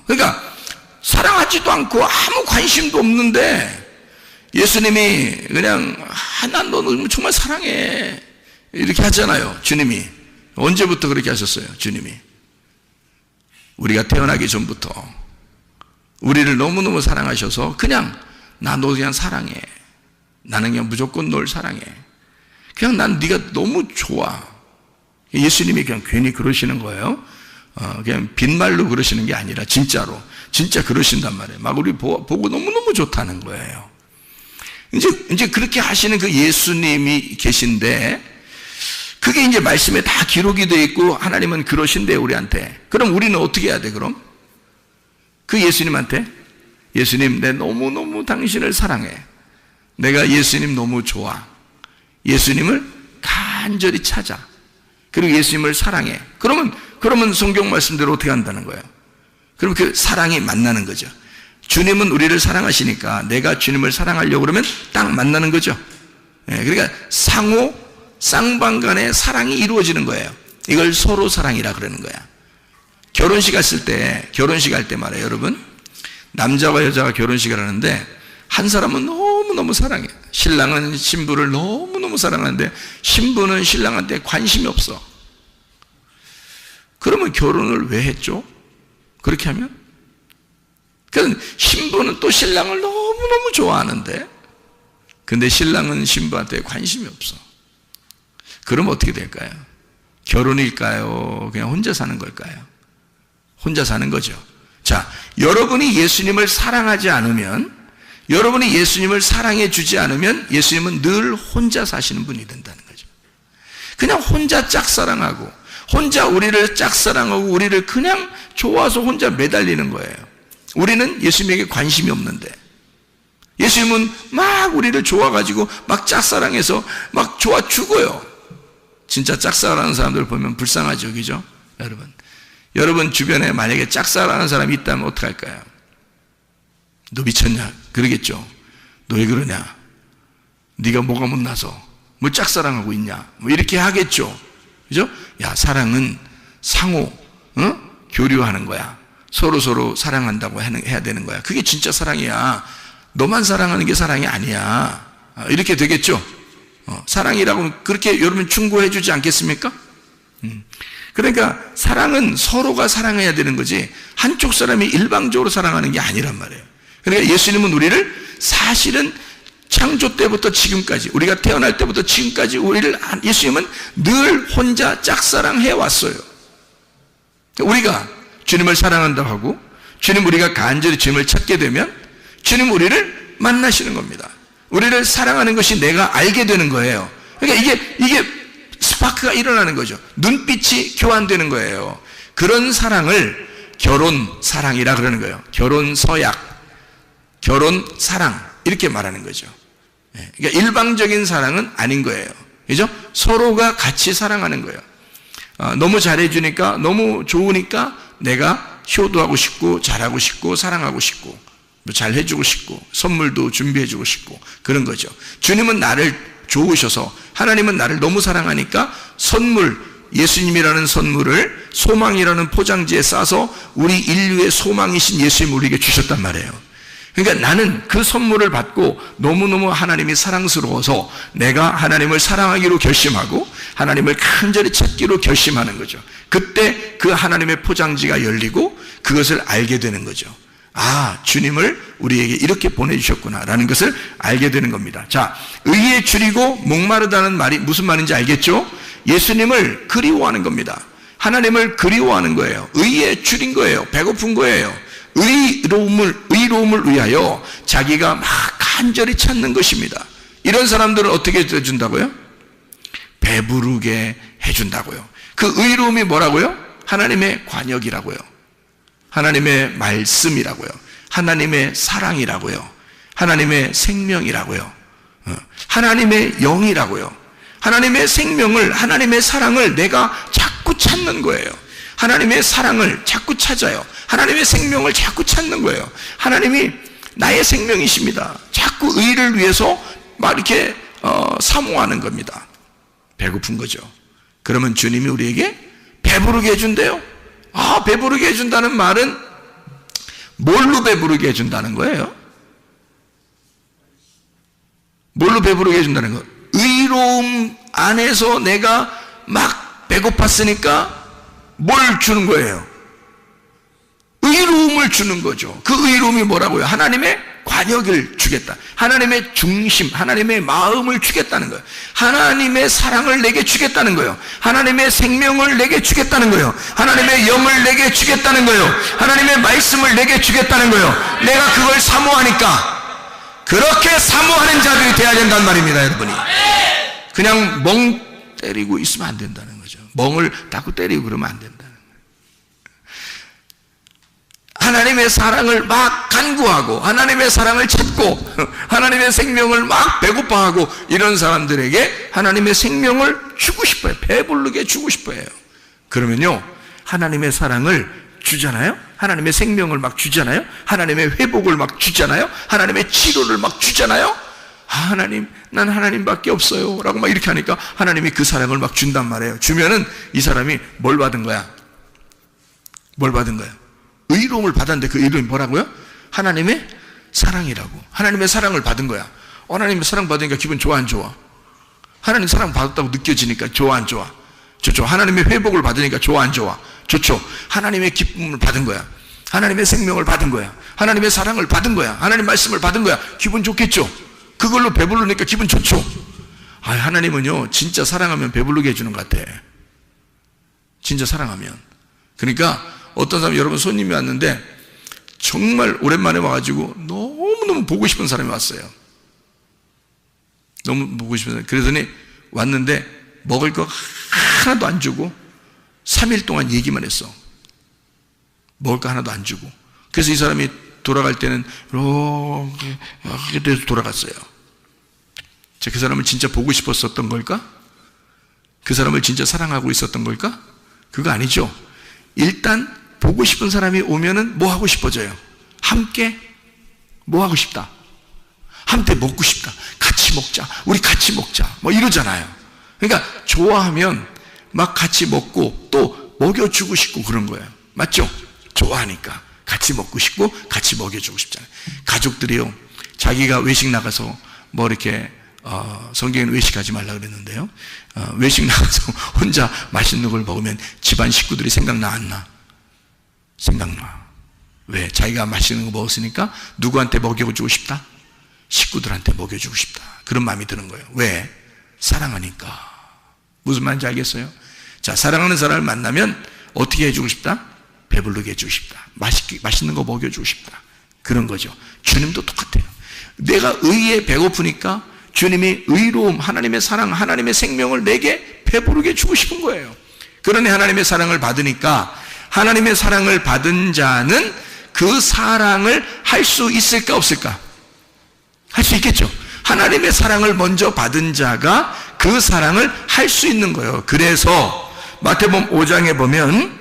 그러니까 사랑하지도 않고 아무 관심도 없는데 예수님이 그냥 난 너 정말 사랑해 이렇게 하잖아요. 주님이 언제부터 그렇게 하셨어요? 주님이 우리가 태어나기 전부터 우리를 너무너무 사랑하셔서 그냥 나 너 그냥 사랑해, 나는 그냥 무조건 널 사랑해, 그냥 난 네가 너무 좋아. 예수님이 그냥 괜히 그러시는 거예요. 그냥 빈말로 그러시는 게 아니라 진짜로, 진짜 그러신단 말이에요. 막 우리 보고 너무너무 좋다는 거예요. 이제 그렇게 하시는 그 예수님이 계신데, 그게 이제 말씀에 다 기록이 되어 있고 하나님은 그러신데 우리한테. 그럼 우리는 어떻게 해야 돼? 그럼 그 예수님한테, 예수님 내 너무너무 당신을 사랑해, 내가 예수님 너무 좋아, 예수님을 간절히 찾아, 그리고 예수님을 사랑해. 그러면 성경 말씀대로 어떻게 한다는 거예요? 그럼 그 사랑이 만나는 거죠. 주님은 우리를 사랑하시니까 내가 주님을 사랑하려고 그러면 딱 만나는 거죠. 그러니까 상호 쌍방 간의 사랑이 이루어지는 거예요. 이걸 서로 사랑이라 그러는 거야. 결혼식 할 때 말이에요, 여러분. 남자와 여자가 결혼식을 하는데 한 사람은 너무너무 사랑해. 신랑은 신부를 너무너무 사랑하는데 신부는 신랑한테 관심이 없어. 그러면 결혼을 왜 했죠? 그렇게 하면? 그러니까 신부는 또 신랑을 너무너무 좋아하는데 근데 신랑은 신부한테 관심이 없어. 그럼 어떻게 될까요? 결혼일까요? 그냥 혼자 사는 걸까요? 혼자 사는 거죠. 자, 여러분이 예수님을 사랑하지 않으면, 여러분이 예수님을 사랑해 주지 않으면 예수님은 늘 혼자 사시는 분이 된다는 거죠. 그냥 혼자 짝사랑하고, 혼자 우리를 짝사랑하고 우리를 그냥 좋아서 혼자 매달리는 거예요. 우리는 예수님에게 관심이 없는데 예수님은 막 우리를 좋아가지고 막 짝사랑해서 막 좋아 죽어요. 진짜 짝사랑하는 사람들 보면 불쌍하죠, 그죠? 여러분 주변에 만약에 짝사랑하는 사람이 있다면 어떡할까요? 너 미쳤냐? 그러겠죠. 너 왜 그러냐? 네가 뭐가 못나서 뭐 짝사랑하고 있냐? 뭐 이렇게 하겠죠. 그죠? 야, 사랑은 상호, 교류하는 거야. 서로 사랑한다고 해야 되는 거야. 그게 진짜 사랑이야. 너만 사랑하는 게 사랑이 아니야. 이렇게 되겠죠. 사랑이라고는 그렇게 여러분 충고해 주지 않겠습니까? 그러니까 사랑은 서로가 사랑해야 되는 거지 한쪽 사람이 일방적으로 사랑하는 게 아니란 말이에요. 그러니까 예수님은 우리를 사실은 창조 때부터 지금까지, 우리가 태어날 때부터 지금까지 예수님은 늘 혼자 짝사랑해 왔어요. 우리가 주님을 사랑한다고 하고 우리가 간절히 주님을 찾게 되면 주님 우리를 만나시는 겁니다. 우리를 사랑하는 것이 내가 알게 되는 거예요. 그러니까 이게 스파크가 일어나는 거죠. 눈빛이 교환되는 거예요. 그런 사랑을 결혼 사랑이라 그러는 거예요. 결혼 서약, 결혼 사랑 이렇게 말하는 거죠. 그러니까 일방적인 사랑은 아닌 거예요. 그죠? 서로가 같이 사랑하는 거예요. 너무 잘해주니까, 너무 좋으니까 내가 효도하고 싶고 잘하고 싶고 사랑하고 싶고 잘해주고 싶고 선물도 준비해주고 싶고 그런 거죠. 주님은 나를 좋으셔서, 하나님은 나를 너무 사랑하니까 선물, 예수님이라는 선물을 소망이라는 포장지에 싸서 우리 인류의 소망이신 예수님 우리에게 주셨단 말이에요. 그러니까 나는 그 선물을 받고 너무너무 하나님이 사랑스러워서 내가 하나님을 사랑하기로 결심하고 하나님을 간절히 찾기로 결심하는 거죠. 그때 그 하나님의 포장지가 열리고 그것을 알게 되는 거죠. 아, 주님을 우리에게 이렇게 보내주셨구나라는 것을 알게 되는 겁니다. 자, 의에 줄이고 목마르다는 말이 무슨 말인지 알겠죠? 예수님을 그리워하는 겁니다. 하나님을 그리워하는 거예요. 의에 줄인 거예요. 배고픈 거예요. 의로움을 위하여 자기가 막 간절히 찾는 것입니다. 이런 사람들은 어떻게 해준다고요? 배부르게 해준다고요. 그 의로움이 뭐라고요? 하나님의 관역이라고요. 하나님의 말씀이라고요. 하나님의 사랑이라고요. 하나님의 생명이라고요. 하나님의 영이라고요. 하나님의 생명을, 하나님의 사랑을 내가 자꾸 찾는 거예요. 하나님의 사랑을 자꾸 찾아요. 하나님의 생명을 자꾸 찾는 거예요. 하나님이 나의 생명이십니다. 자꾸 의를 위해서 막 이렇게 사모하는 겁니다. 배고픈 거죠. 그러면 주님이 우리에게 배부르게 해준대요. 아, 배부르게 해준다는 말은 뭘로 배부르게 해준다는 거예요? 뭘로 배부르게 해준다는 거예요? 의로움 안에서 내가 막 배고팠으니까 뭘 주는 거예요? 의로움을 주는 거죠. 그 의로움이 뭐라고요? 하나님의 관역을 주겠다. 하나님의 중심, 하나님의 마음을 주겠다는 거예요. 하나님의 사랑을 내게 주겠다는 거예요. 하나님의 생명을 내게 주겠다는 거예요. 하나님의 영을 내게 주겠다는 거예요. 하나님의 말씀을 내게 주겠다는 거예요. 내가 그걸 사모하니까 그렇게 사모하는 자들이 돼야 된단 말입니다, 여러분이. 그냥 멍 때리고 있으면 안 된다는 거죠. 멍을 자꾸 때리고 그러면 안 된다는 거예요. 하나님의 사랑을 막 간구하고 하나님의 사랑을 찾고 하나님의 생명을 막 배고파하고 이런 사람들에게 하나님의 생명을 주고 싶어요. 배부르게 주고 싶어요. 그러면요, 하나님의 사랑을 주잖아요. 하나님의 생명을 막 주잖아요. 하나님의 회복을 막 주잖아요. 하나님의 치료를 막 주잖아요. 아, 하나님, 난 하나님밖에 없어요 라고 막 이렇게 하니까 하나님이 그 사랑을 막 준단 말이에요. 주면은 이 사람이 뭘 받은 거야? 뭘 받은 거야? 의로움을 받았는데 그 의로움이 뭐라고요? 하나님의 사랑이라고. 하나님의 사랑을 받은 거야. 하나님의 사랑 받으니까 기분 좋아 안 좋아? 하나님 사랑 받았다고 느껴지니까 좋아 안 좋아? 좋죠. 하나님의 회복을 받으니까 좋아 안 좋아? 좋죠. 하나님의 기쁨을 받은 거야. 하나님의 생명을 받은 거야. 하나님의 사랑을 받은 거야. 하나님 말씀을 받은 거야. 기분 좋겠죠. 그걸로 배부르니까 기분 좋죠. 아, 하나님은요 진짜 사랑하면 배부르게 해주는 것 같아. 진짜 사랑하면. 그러니까 어떤 사람, 여러분 손님이 왔는데 정말 오랜만에 와가지고 너무너무 보고 싶은 사람이 왔어요. 너무 보고 싶은 사람. 그러더니 왔는데 먹을 거 하나도 안 주고 3일 동안 얘기만 했어. 먹을 거 하나도 안 주고. 그래서 이 사람이 돌아갈 때는 이렇게 돼서 돌아갔어요. 그 사람을 진짜 보고 싶었었던 걸까? 그 사람을 진짜 사랑하고 있었던 걸까? 그거 아니죠. 일단 보고 싶은 사람이 오면은 뭐 하고 싶어져요? 함께 뭐 하고 싶다? 함께 먹고 싶다. 같이 먹자. 우리 같이 먹자. 뭐 이러잖아요. 그러니까 좋아하면 막 같이 먹고 또 먹여주고 싶고 그런 거예요. 맞죠? 좋아하니까 같이 먹고 싶고 같이 먹여주고 싶잖아요. 가족들이요, 자기가 외식 나가서 뭐 이렇게 성경에는 외식하지 말라 그랬는데요. 외식 나가서 혼자 맛있는 걸 먹으면 집안 식구들이 생각나 안 나? 생각나. 왜? 자기가 맛있는 거 먹었으니까 누구한테 먹여주고 싶다? 식구들한테 먹여주고 싶다. 그런 마음이 드는 거예요. 왜? 사랑하니까. 무슨 말인지 알겠어요? 자, 사랑하는 사람을 만나면 어떻게 해주고 싶다? 배부르게 해주고 싶다. 맛있는 거 먹여주고 싶다. 그런 거죠. 주님도 똑같아요. 내가 의에 배고프니까 주님이 의로움, 하나님의 사랑, 하나님의 생명을 내게 배부르게 주고 싶은 거예요. 그러니 하나님의 사랑을 받으니까 하나님의 사랑을 받은 자는 그 사랑을 할 수 있을까 없을까? 할 수 있겠죠. 하나님의 사랑을 먼저 받은 자가 그 사랑을 할 수 있는 거예요. 그래서 마태복음 5장에 보면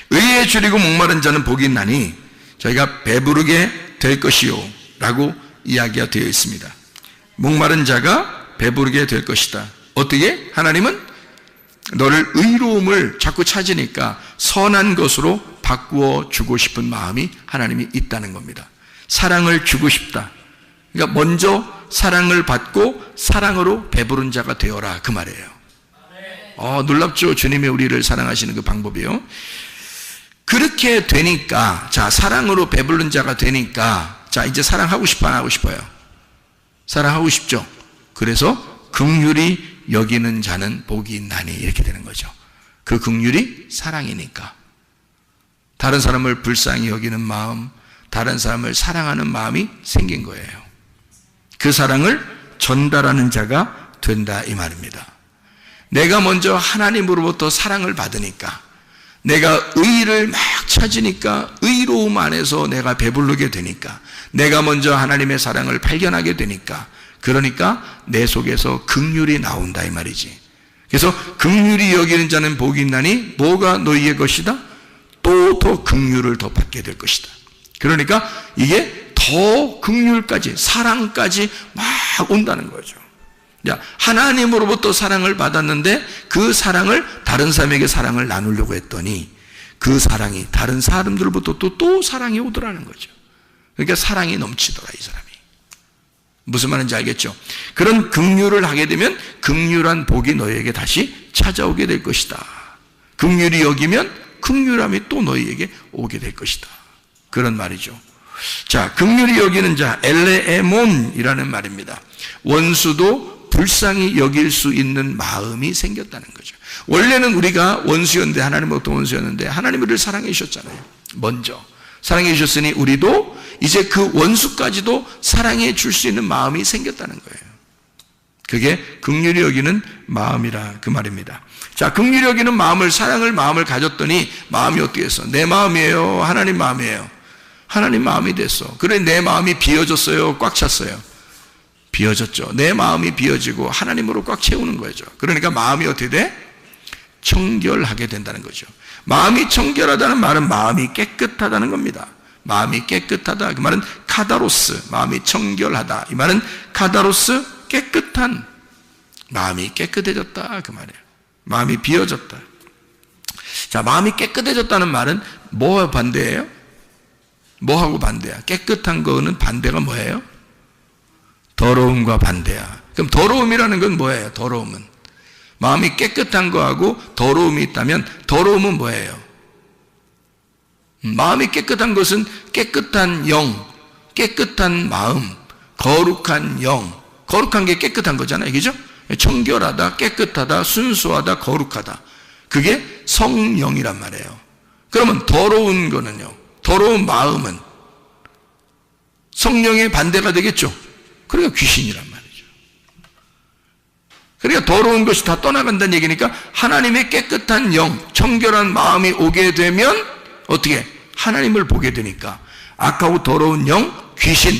의에 줄이고 목마른 자는 복이 있나니 저희가 배부르게 될 것이요 라고 이야기가 되어 있습니다. 목마른 자가 배부르게 될 것이다. 어떻게? 하나님은 너를 의로움을 자꾸 찾으니까 선한 것으로 바꾸어 주고 싶은 마음이 하나님이 있다는 겁니다. 사랑을 주고 싶다. 그러니까 먼저 사랑을 받고 사랑으로 배부른 자가 되어라, 그 말이에요. 놀랍죠? 주님이 우리를 사랑하시는 그 방법이요. 그렇게 되니까, 자, 사랑으로 배부른 자가 되니까, 자, 이제 사랑하고 싶어, 안 하고 싶어요? 사랑하고 싶죠? 그래서 긍휼히 여기는 자는 복이 있나니, 이렇게 되는 거죠. 그 긍휼이 사랑이니까. 다른 사람을 불쌍히 여기는 마음, 다른 사람을 사랑하는 마음이 생긴 거예요. 그 사랑을 전달하는 자가 된다, 이 말입니다. 내가 먼저 하나님으로부터 사랑을 받으니까, 내가 의를 막 찾으니까 의로움 안에서 내가 배부르게 되니까, 내가 먼저 하나님의 사랑을 발견하게 되니까, 그러니까 내 속에서 긍휼이 나온다, 이 말이지. 그래서 긍휼히 여기는 자는 복이 있나니 뭐가 너희의 것이다? 또 더 긍휼을 더 받게 될 것이다. 그러니까 이게 더 긍휼까지, 사랑까지 막 온다는 거죠. 자, 하나님으로부터 사랑을 받았는데 그 사랑을 다른 사람에게 사랑을 나누려고 했더니 그 사랑이 다른 사람들로부터 또 사랑이 오더라는 거죠. 그러니까 사랑이 넘치더라, 이 사람이. 무슨 말인지 알겠죠? 그런 긍휼을 하게 되면 긍휼한 복이 너희에게 다시 찾아오게 될 것이다. 긍휼히 여기면 긍휼함이 또 너희에게 오게 될 것이다. 그런 말이죠. 자, 긍휼히 여기는 자, 엘레에몬이라는 말입니다. 원수도 불쌍히 여길 수 있는 마음이 생겼다는 거죠. 원래는 우리가 원수였는데, 하나님으로부터 원수였는데 하나님이 우리를 사랑해 주셨잖아요. 먼저 사랑해 주셨으니 우리도 이제 그 원수까지도 사랑해 줄 수 있는 마음이 생겼다는 거예요. 그게 긍휼히 여기는 마음이라, 그 말입니다. 자, 긍휼히 여기는 마음을, 사랑을 마음을 가졌더니 마음이 어떻게 했어? 내 마음이에요? 하나님 마음이에요? 하나님 마음이 됐어. 그래, 내 마음이 비어졌어요? 꽉 찼어요? 비어졌죠. 내 마음이 비어지고 하나님으로 꽉 채우는 거죠. 그러니까 마음이 어떻게 돼? 청결하게 된다는 거죠. 마음이 청결하다는 말은 마음이 깨끗하다는 겁니다. 마음이 깨끗하다, 그 말은 카다로스, 마음이 청결하다, 이 말은 카다로스, 깨끗한, 마음이 깨끗해졌다, 그 말이에요. 마음이 비어졌다. 자, 마음이 깨끗해졌다는 말은 뭐와 반대예요? 뭐하고 반대야? 깨끗한 거는 반대가 뭐예요? 더러움과 반대야. 그럼 더러움이라는 건 뭐예요? 더러움은 마음이 깨끗한 거하고 더러움이 있다면 더러움은 뭐예요? 마음이 깨끗한 것은 깨끗한 영, 깨끗한 마음, 거룩한 영, 거룩한 게 깨끗한 거잖아요, 그죠? 청결하다, 깨끗하다, 순수하다, 거룩하다, 그게 성령이란 말이에요. 그러면 더러운 거는요, 더러운 마음은 성령의 반대가 되겠죠. 그러니까 귀신이란 말이죠. 그러니까 더러운 것이 다 떠나간다는 얘기니까 하나님의 깨끗한 영, 청결한 마음이 오게 되면 어떻게? 하나님을 보게 되니까 악하고 더러운 영, 귀신,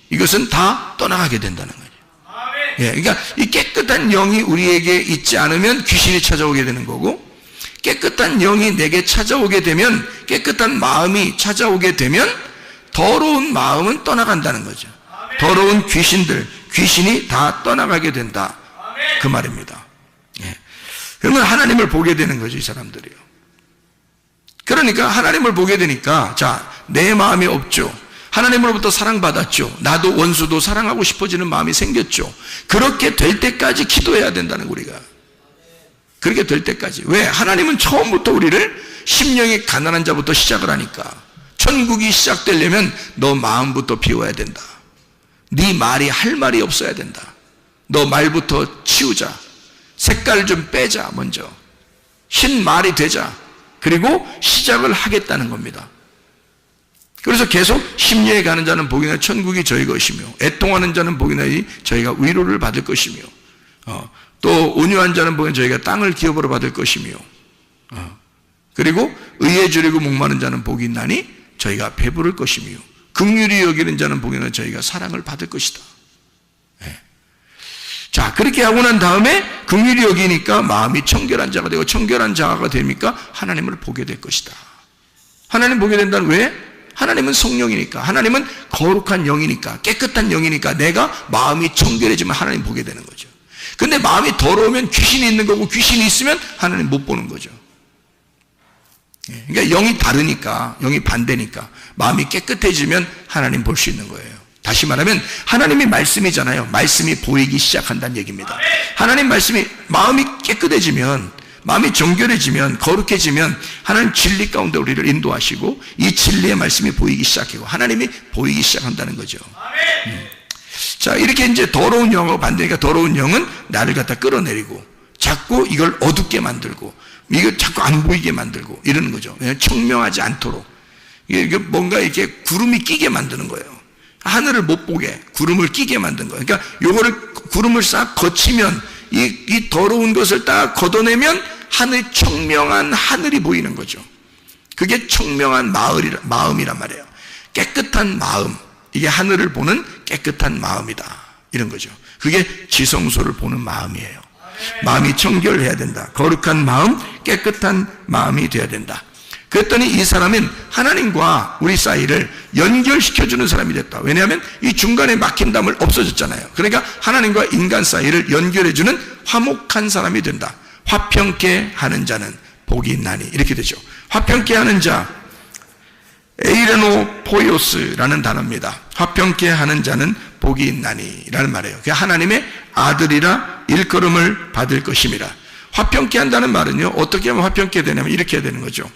이것은 다 떠나가게 된다는 거죠. 예, 그러니까 이 깨끗한 영이 우리에게 있지 않으면 귀신이 찾아오게 되는 거고, 깨끗한 영이 내게 찾아오게 되면, 깨끗한 마음이 찾아오게 되면 더러운 마음은 떠나간다는 거죠. 더러운 귀신들, 귀신이 다 떠나가게 된다, 그 말입니다. 예. 그러면 하나님을 보게 되는 거죠, 이 사람들이요. 그러니까 하나님을 보게 되니까, 자, 내 마음이 없죠. 하나님으로부터 사랑받았죠. 나도 원수도 사랑하고 싶어지는 마음이 생겼죠. 그렇게 될 때까지 기도해야 된다는 거예요, 우리가. 그렇게 될 때까지. 왜? 하나님은 처음부터 우리를 심령이 가난한 자부터 시작을 하니까. 천국이 시작되려면 너 마음부터 비워야 된다. 네 말이 할 말이 없어야 된다. 너 말부터 치우자. 색깔 좀 빼자. 먼저 흰 말이 되자. 그리고 시작을 하겠다는 겁니다. 그래서 계속 심령에 가는 자는 복이 나니 천국이 저희 것이며, 애통하는 자는 복이 나니 저희가 위로를 받을 것이며, 또 온유한 자는 복이 나니 저희가 땅을 기업으로 받을 것이며, 그리고 의에 주리고 목마른 자는 복이 있나니 저희가 배부를 것이며, 긍휼히 여기는 자는 복이 나니 저희가 사랑을 받을 것이다. 자, 그렇게 하고 난 다음에 긍휼히 여기니까 마음이 청결한 자가 되고, 청결한 자가 되니까 하나님을 보게 될 것이다. 하나님 보게 된다는 왜? 하나님은 성령이니까, 하나님은 거룩한 영이니까, 깨끗한 영이니까 내가 마음이 청결해지면 하나님 보게 되는 거죠. 근데 마음이 더러우면 귀신이 있는 거고, 귀신이 있으면 하나님 못 보는 거죠. 그러니까 영이 다르니까, 영이 반대니까 마음이 깨끗해지면 하나님 볼 수 있는 거예요. 다시 말하면 하나님이 말씀이잖아요. 말씀이 보이기 시작한다는 얘기입니다. 하나님 말씀이, 마음이 깨끗해지면, 마음이 정결해지면, 거룩해지면 하나님 진리 가운데 우리를 인도하시고 이 진리의 말씀이 보이기 시작하고 하나님이 보이기 시작한다는 거죠. 자, 이렇게 이제 더러운 영하고 반대니까, 더러운 영은 나를 갖다 끌어내리고 자꾸 이걸 어둡게 만들고 이거 자꾸 안 보이게 만들고 이러는 거죠. 청명하지 않도록 이게 뭔가 이렇게 구름이 끼게 만드는 거예요. 하늘을 못 보게 구름을 끼게 만든 거예요. 그러니까 요거를, 구름을 싹 거치면 이 더러운 것을 딱 걷어내면 청명한 하늘이 보이는 거죠. 그게 청명한 마음이란 말이에요. 깨끗한 마음, 이게 하늘을 보는 깨끗한 마음이다, 이런 거죠. 그게 지성소를 보는 마음이에요. 마음이 청결해야 된다. 거룩한 마음, 깨끗한 마음이 되어야 된다. 그랬더니 이 사람은 하나님과 우리 사이를 연결시켜주는 사람이 됐다. 왜냐하면 이 중간에 막힌 담을 없어졌잖아요. 그러니까 하나님과 인간 사이를 연결해주는 화목한 사람이 된다. 화평케 하는 자는 복이 있나니, 이렇게 되죠. 화평케 하는 자, 에이레노 포이오스라는 단어입니다. 화평케 하는 자는 복이 있나니 라는 말이에요. 그게 하나님의 아들이라 일컬음을 받을 것임이라. 화평케 한다는 말은요, 어떻게 하면 화평케 되냐면 이렇게 해야 되는 거죠.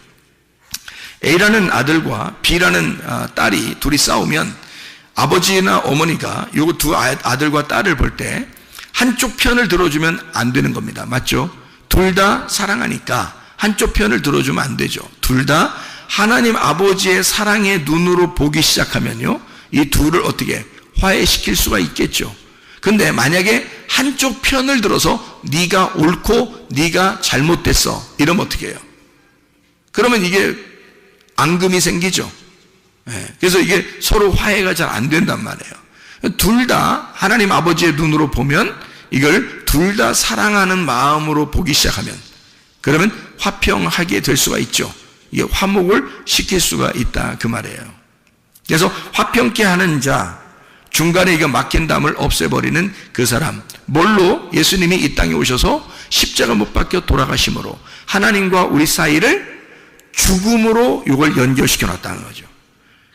A라는 아들과 B라는 딸이 둘이 싸우면 아버지나 어머니가 요 두 아들과 딸을 볼 때 한쪽 편을 들어주면 안 되는 겁니다. 맞죠? 둘 다 사랑하니까 한쪽 편을 들어주면 안 되죠. 둘 다 하나님 아버지의 사랑의 눈으로 보기 시작하면요, 이 둘을 어떻게 화해시킬 수가 있겠죠. 근데 만약에 한쪽 편을 들어서 네가 옳고 네가 잘못됐어 이러면 어떻게 해요? 그러면 이게 앙금이 생기죠. 그래서 이게 서로 화해가 잘 안 된단 말이에요. 둘 다 하나님 아버지의 눈으로 보면, 이걸 둘 다 사랑하는 마음으로 보기 시작하면, 그러면 화평하게 될 수가 있죠. 이게 화목을 시킬 수가 있다, 그 말이에요. 그래서 화평케 하는 자, 중간에 이거 막힌 담을 없애버리는 그 사람, 뭘로? 예수님이 이 땅에 오셔서 십자가 못 박혀 돌아가심으로 하나님과 우리 사이를 죽음으로 이걸 연결시켜 놨다는 거죠.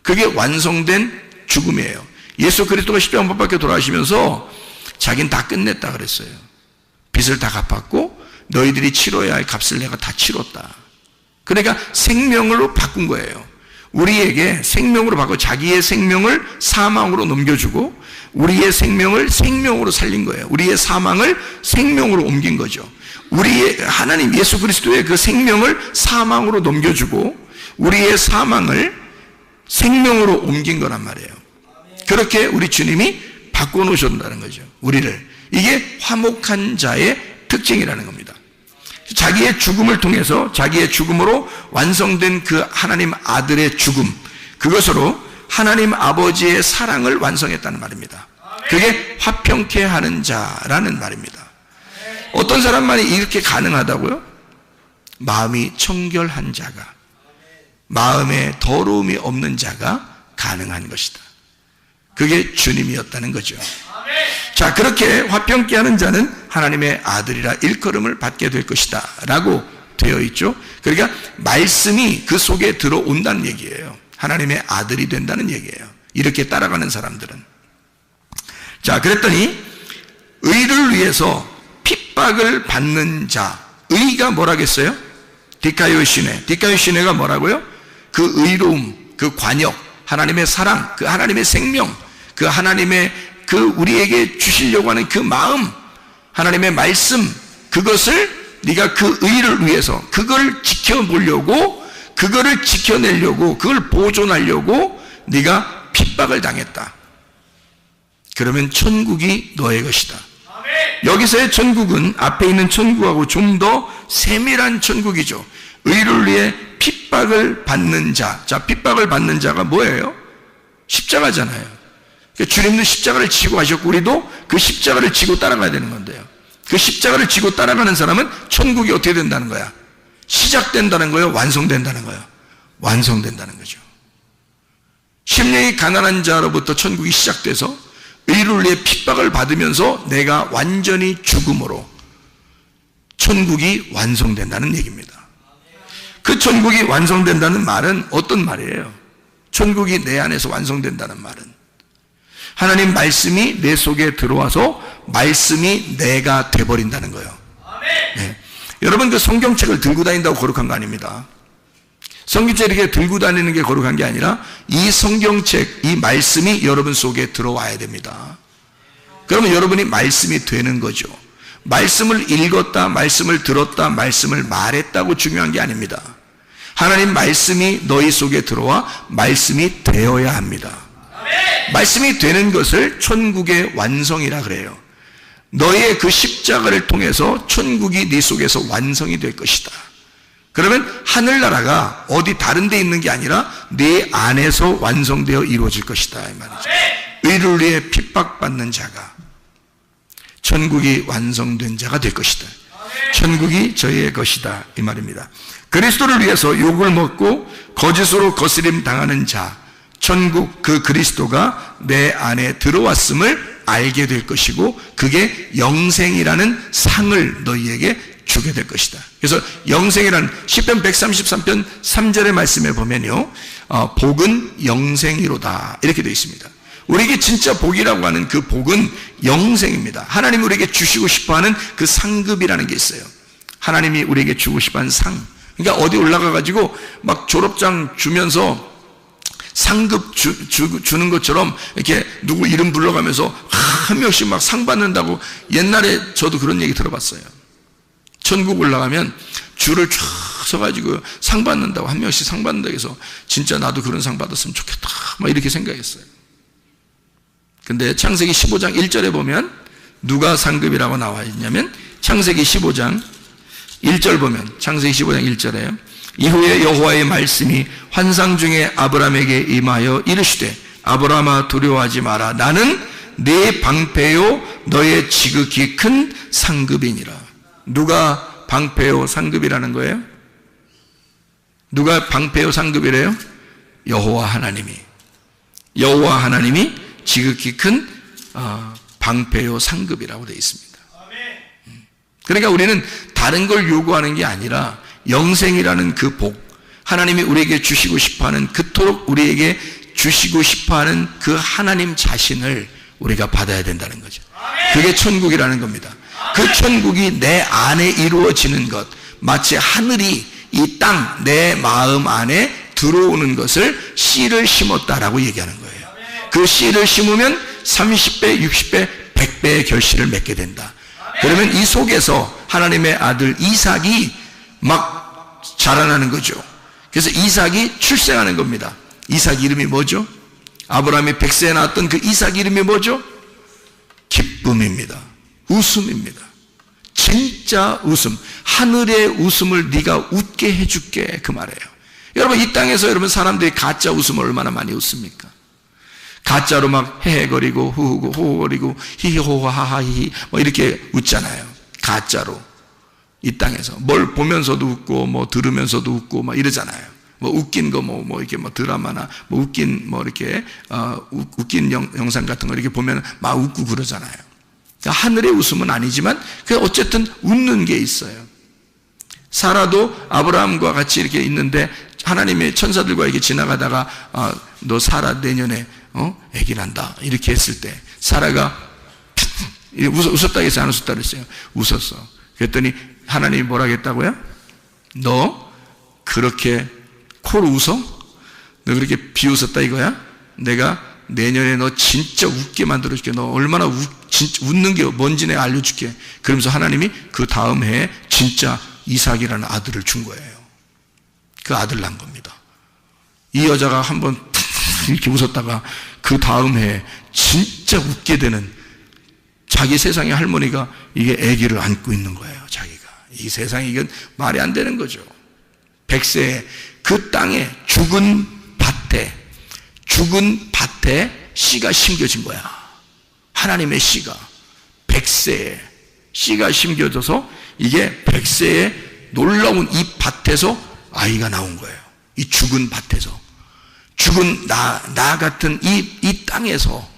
그게 완성된 죽음이에요. 예수 그리스도가 십자가 못 박혀 돌아가시면서 자기는 다 끝냈다 그랬어요. 빚을 다 갚았고 너희들이 치러야 할 값을 내가 다 치렀다. 그러니까 생명으로 바꾼 거예요. 우리에게 생명으로 바꿔 자기의 생명을 사망으로 넘겨주고 우리의 생명을 생명으로 살린 거예요. 우리의 사망을 생명으로 옮긴 거죠. 우리의 하나님 예수 그리스도의 그 생명을 사망으로 넘겨주고 우리의 사망을 생명으로 옮긴 거란 말이에요. 그렇게 우리 주님이 바꿔놓으셨다는 거죠. 우리를. 이게 화목한 자의 특징이라는 겁니다. 자기의 죽음을 통해서 자기의 죽음으로 완성된 그 하나님 아들의 죽음, 그것으로 하나님 아버지의 사랑을 완성했다는 말입니다. 그게 화평케 하는 자라는 말입니다. 어떤 사람만이 이렇게 가능하다고요? 마음이 청결한 자가, 마음에 더러움이 없는 자가 가능한 것이다. 그게 주님이었다는 거죠. 자, 그렇게 화평케 하는 자는 하나님의 아들이라 일컬음을 받게 될 것이다 라고 되어 있죠. 그러니까 말씀이 그 속에 들어온다는 얘기예요. 하나님의 아들이 된다는 얘기예요. 이렇게 따라가는 사람들은. 자, 그랬더니 의를 위해서 핍박을 받는 자, 의가 뭐라겠어요? 디카이오시네. 디카이오시네가 뭐라고요? 그 의로움, 그 관역, 하나님의 사랑, 그 하나님의 생명, 그 하나님의 그 우리에게 주시려고 하는 그 마음, 하나님의 말씀, 그것을 네가 그 의를 위해서 그걸 지켜보려고, 그거를 지켜내려고, 그걸 보존하려고 네가 핍박을 당했다. 그러면 천국이 너의 것이다. 여기서의 천국은 앞에 있는 천국하고 좀 더 세밀한 천국이죠. 의를 위해 핍박을 받는 자. 자, 핍박을 받는 자가 뭐예요? 십자가잖아요. 그러니까 주님도 십자가를 지고 가셨고 우리도 그 십자가를 지고 따라가야 되는 건데요. 그 십자가를 지고 따라가는 사람은 천국이 어떻게 된다는 거야? 시작된다는 거예요? 완성된다는 거예요? 완성된다는 거죠. 심령이 가난한 자로부터 천국이 시작돼서 의를 위해 핍박을 받으면서 내가 완전히 죽음으로 천국이 완성된다는 얘기입니다. 그 천국이 완성된다는 말은 어떤 말이에요? 천국이 내 안에서 완성된다는 말은 하나님 말씀이 내 속에 들어와서 말씀이 내가 돼버린다는 거예요. 네. 여러분, 그 성경책을 들고 다닌다고 거룩한 거 아닙니다. 성경책 이렇게 들고 다니는 게 거룩한 게 아니라 이 성경책, 이 말씀이 여러분 속에 들어와야 됩니다. 그러면 여러분이 말씀이 되는 거죠. 말씀을 읽었다, 말씀을 들었다, 말씀을 말했다고 중요한 게 아닙니다. 하나님 말씀이 너희 속에 들어와 말씀이 되어야 합니다. 말씀이 되는 것을 천국의 완성이라 그래요. 너의 그 십자가를 통해서 천국이 네 속에서 완성이 될 것이다. 그러면 하늘나라가 어디 다른 데 있는 게 아니라 네 안에서 완성되어 이루어질 것이다 이 말이죠. 의를 위해 핍박받는 자가 천국이 완성된 자가 될 것이다. 천국이 저희의 것이다 이 말입니다. 그리스도를 위해서 욕을 먹고 거짓으로 거스림 당하는 자, 천국 그 그리스도가 내 안에 들어왔음을 알게 될 것이고 그게 영생이라는 상을 너희에게 주게 될 것이다. 그래서 영생이라는 시편 133편 3절의 말씀에 보면요, 복은 영생이로다 이렇게 되어 있습니다. 우리에게 진짜 복이라고 하는 그 복은 영생입니다. 하나님이 우리에게 주시고 싶어하는 그 상급이라는 게 있어요. 하나님이 우리에게 주고 싶어하는 상. 그러니까 어디 올라가가지고 막 졸업장 주면서 상급 주는 것처럼 이렇게 누구 이름 불러가면서 한 명씩 막 상 받는다고 옛날에 저도 그런 얘기 들어봤어요. 천국 올라가면 줄을 쫙 서가지고 상 받는다고 한 명씩 상 받는다고 해서 진짜 나도 그런 상 받았으면 좋겠다 막 이렇게 생각했어요. 근데 창세기 15장 1절에 보면 누가 상급이라고 나와 있냐면 창세기 15장 1절 보면 창세기 15장 1절에 이후에 여호와의 말씀이 환상 중에 아브라함에게 임하여 이르시되 아브라함아 두려워하지 마라 나는 네 방패요 너의 지극히 큰 상급이니라. 누가 방패요 상급이라는 거예요? 누가 방패요 상급이래요? 여호와 하나님이. 여호와 하나님이 지극히 큰 방패요 상급이라고 되어 있습니다. 그러니까 우리는 다른 걸 요구하는 게 아니라 영생이라는 그 복, 하나님이 우리에게 주시고 싶어하는 그토록 우리에게 주시고 싶어하는 그 하나님 자신을 우리가 받아야 된다는 거죠. 그게 천국이라는 겁니다. 그 천국이 내 안에 이루어지는 것, 마치 하늘이 이 땅, 내 마음 안에 들어오는 것을 씨를 심었다라고 얘기하는 거예요. 그 씨를 심으면 30배, 60배, 100배의 결실을 맺게 된다. 그러면 이 속에서 하나님의 아들 이삭이 막 자라나는 거죠. 그래서 이삭이 출생하는 겁니다. 이삭 이름이 뭐죠? 아브라함이 100세에 낳았던 그 이삭 이름이 뭐죠? 기쁨입니다. 웃음입니다. 진짜 웃음. 하늘의 웃음을 네가 웃게 해줄게 그 말이에요. 여러분 이 땅에서 여러분 사람들이 가짜 웃음을 얼마나 많이 웃습니까? 가짜로 막 헤헤거리고 호호거리고 히히호하하히 뭐 이렇게 웃잖아요. 가짜로 이 땅에서 뭘 보면서도 웃고 뭐 들으면서도 웃고 막 이러잖아요. 뭐 웃긴 거 뭐 이렇게 뭐 드라마나 뭐 웃긴 뭐 이렇게 웃긴 영상 같은 거 이렇게 보면 막 웃고 그러잖아요. 그러니까 하늘의 웃음은 아니지만 그 어쨌든 웃는 게 있어요. 사라도 아브라함과 같이 이렇게 있는데 하나님의 천사들과 이렇게 지나가다가 너 사라 내년에 아기 난다 이렇게 했을 때 사라가 웃었다 해서 안 웃었다 그랬어요. 웃었어. 그랬더니 하나님이 뭐라 했다고요? 너 그렇게 코로 웃어? 너 그렇게 비웃었다 이거야? 내가 내년에 너 진짜 웃게 만들어줄게. 너 얼마나 웃는 게 뭔지 내가 알려줄게. 그러면서 하나님이 그 다음 해에 진짜 이삭이라는 아들을 준 거예요. 그 아들 난 겁니다. 이 여자가 한번 이렇게 웃었다가 그 다음 해에 진짜 웃게 되는, 자기 세상의 할머니가 이게 아기를 안고 있는 거예요. 자기가 이 세상에 이건 말이 안 되는 거죠. 100세에 그 땅에 죽은 밭에 씨가 심겨진 거야. 하나님의 씨가 100세에 씨가 심겨져서 이게 100세에 놀라운 이 밭에서 아이가 나온 거예요. 이 죽은 밭에서, 죽은 나 같은 이 땅에서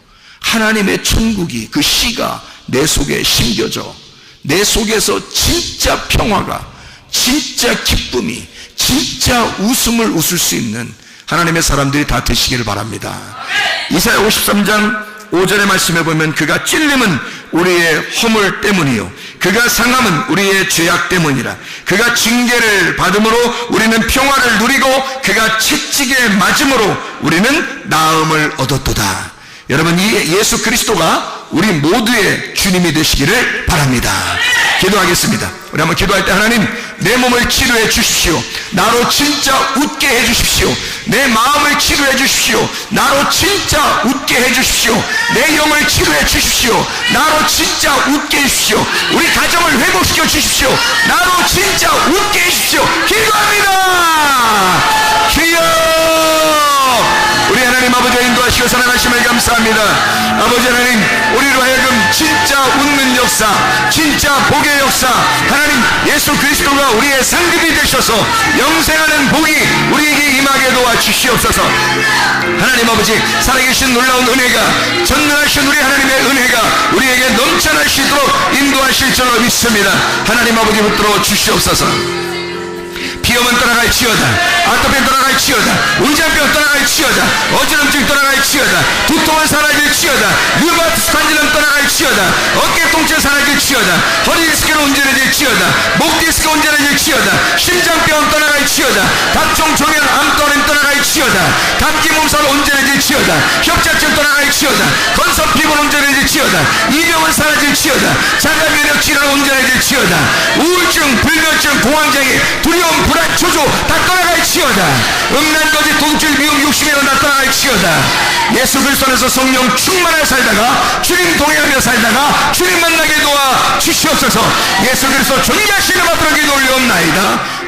하나님의 천국이, 그 씨가 내 속에 심겨져 내 속에서 진짜 평화가, 진짜 기쁨이, 진짜 웃음을 웃을 수 있는 하나님의 사람들이 다 되시기를 바랍니다. 이사야 53장 5절의 말씀에 보면 그가 찔림은 우리의 허물 때문이요 그가 상함은 우리의 죄악 때문이라. 그가 징계를 받음으로 우리는 평화를 누리고 그가 채찍에 맞음으로 우리는 나음을 얻었도다. 여러분, 이 예수 그리스도가 우리 모두의 주님이 되시기를 바랍니다. 기도하겠습니다. 우리 한번 기도할 때, 하나님 내 몸을 치료해 주십시오. 나로 진짜 웃게 해 주십시오. 내 마음을 치료해 주십시오. 나로 진짜 웃게 해 주십시오. 내 영을 치료해 주십시오. 나로 진짜 웃게 해 주십시오. 우리 가정을 회복시켜 주십시오. 나로 진짜 웃게 해 주십시오. 기도합니다. 주여, 우리 하나님 아버지가 인도하시고 사랑하심을 감사합니다. 아버지 하나님, 우리로 하여금 진짜 웃는 역사, 진짜 복의 역사, 하나님 예수 그리스도가 우리의 상급이 되셔서 영생하는 복이 우리에게 임하게 도와주시옵소서. 하나님 아버지, 살아계신 놀라운 은혜가, 전능하신 우리 하나님의 은혜가 우리에게 넘쳐나시도록 인도하실 줄로 믿습니다. 하나님 아버지, 붙들어 주시옵소서. 비염은 떠나갈지어다, 아토피는 떠나갈지어다, 운장병 떠나갈지어다, 어지럼증 떠나갈지어다, 두통은 사라질지어다, 류마티스 관절염 떠나갈지어다, 어깨 통증 사라질지어다, 허리 디스크는 온전해질지어다, 목 디스크 온전해질지어다, 심장병은 떠나갈지어다, 각종 종양 암 또는 떠나갈지어다, 감기 몸살 온전해질지어다, 협착증 떠나갈지어다, 건선 피부는 온전해질지어다, 이병은 사라질지어다, 자가 면역 질환 온전해질지어다, 우울증, 불면증, 공황장애, 두려움, 불안, 초조 다 떠나갈지어다, 음란거짓, 도둑질, 미움, 욕심이나 다 떠나갈지어다. 예수 그리스도 안에서 성령 충만하게 살다가 주님 동행하며 살다가 주님 만나게 도와 주시옵소서. 예수 그리스도 존귀하시는 앞으로 기도 올려옵나이다.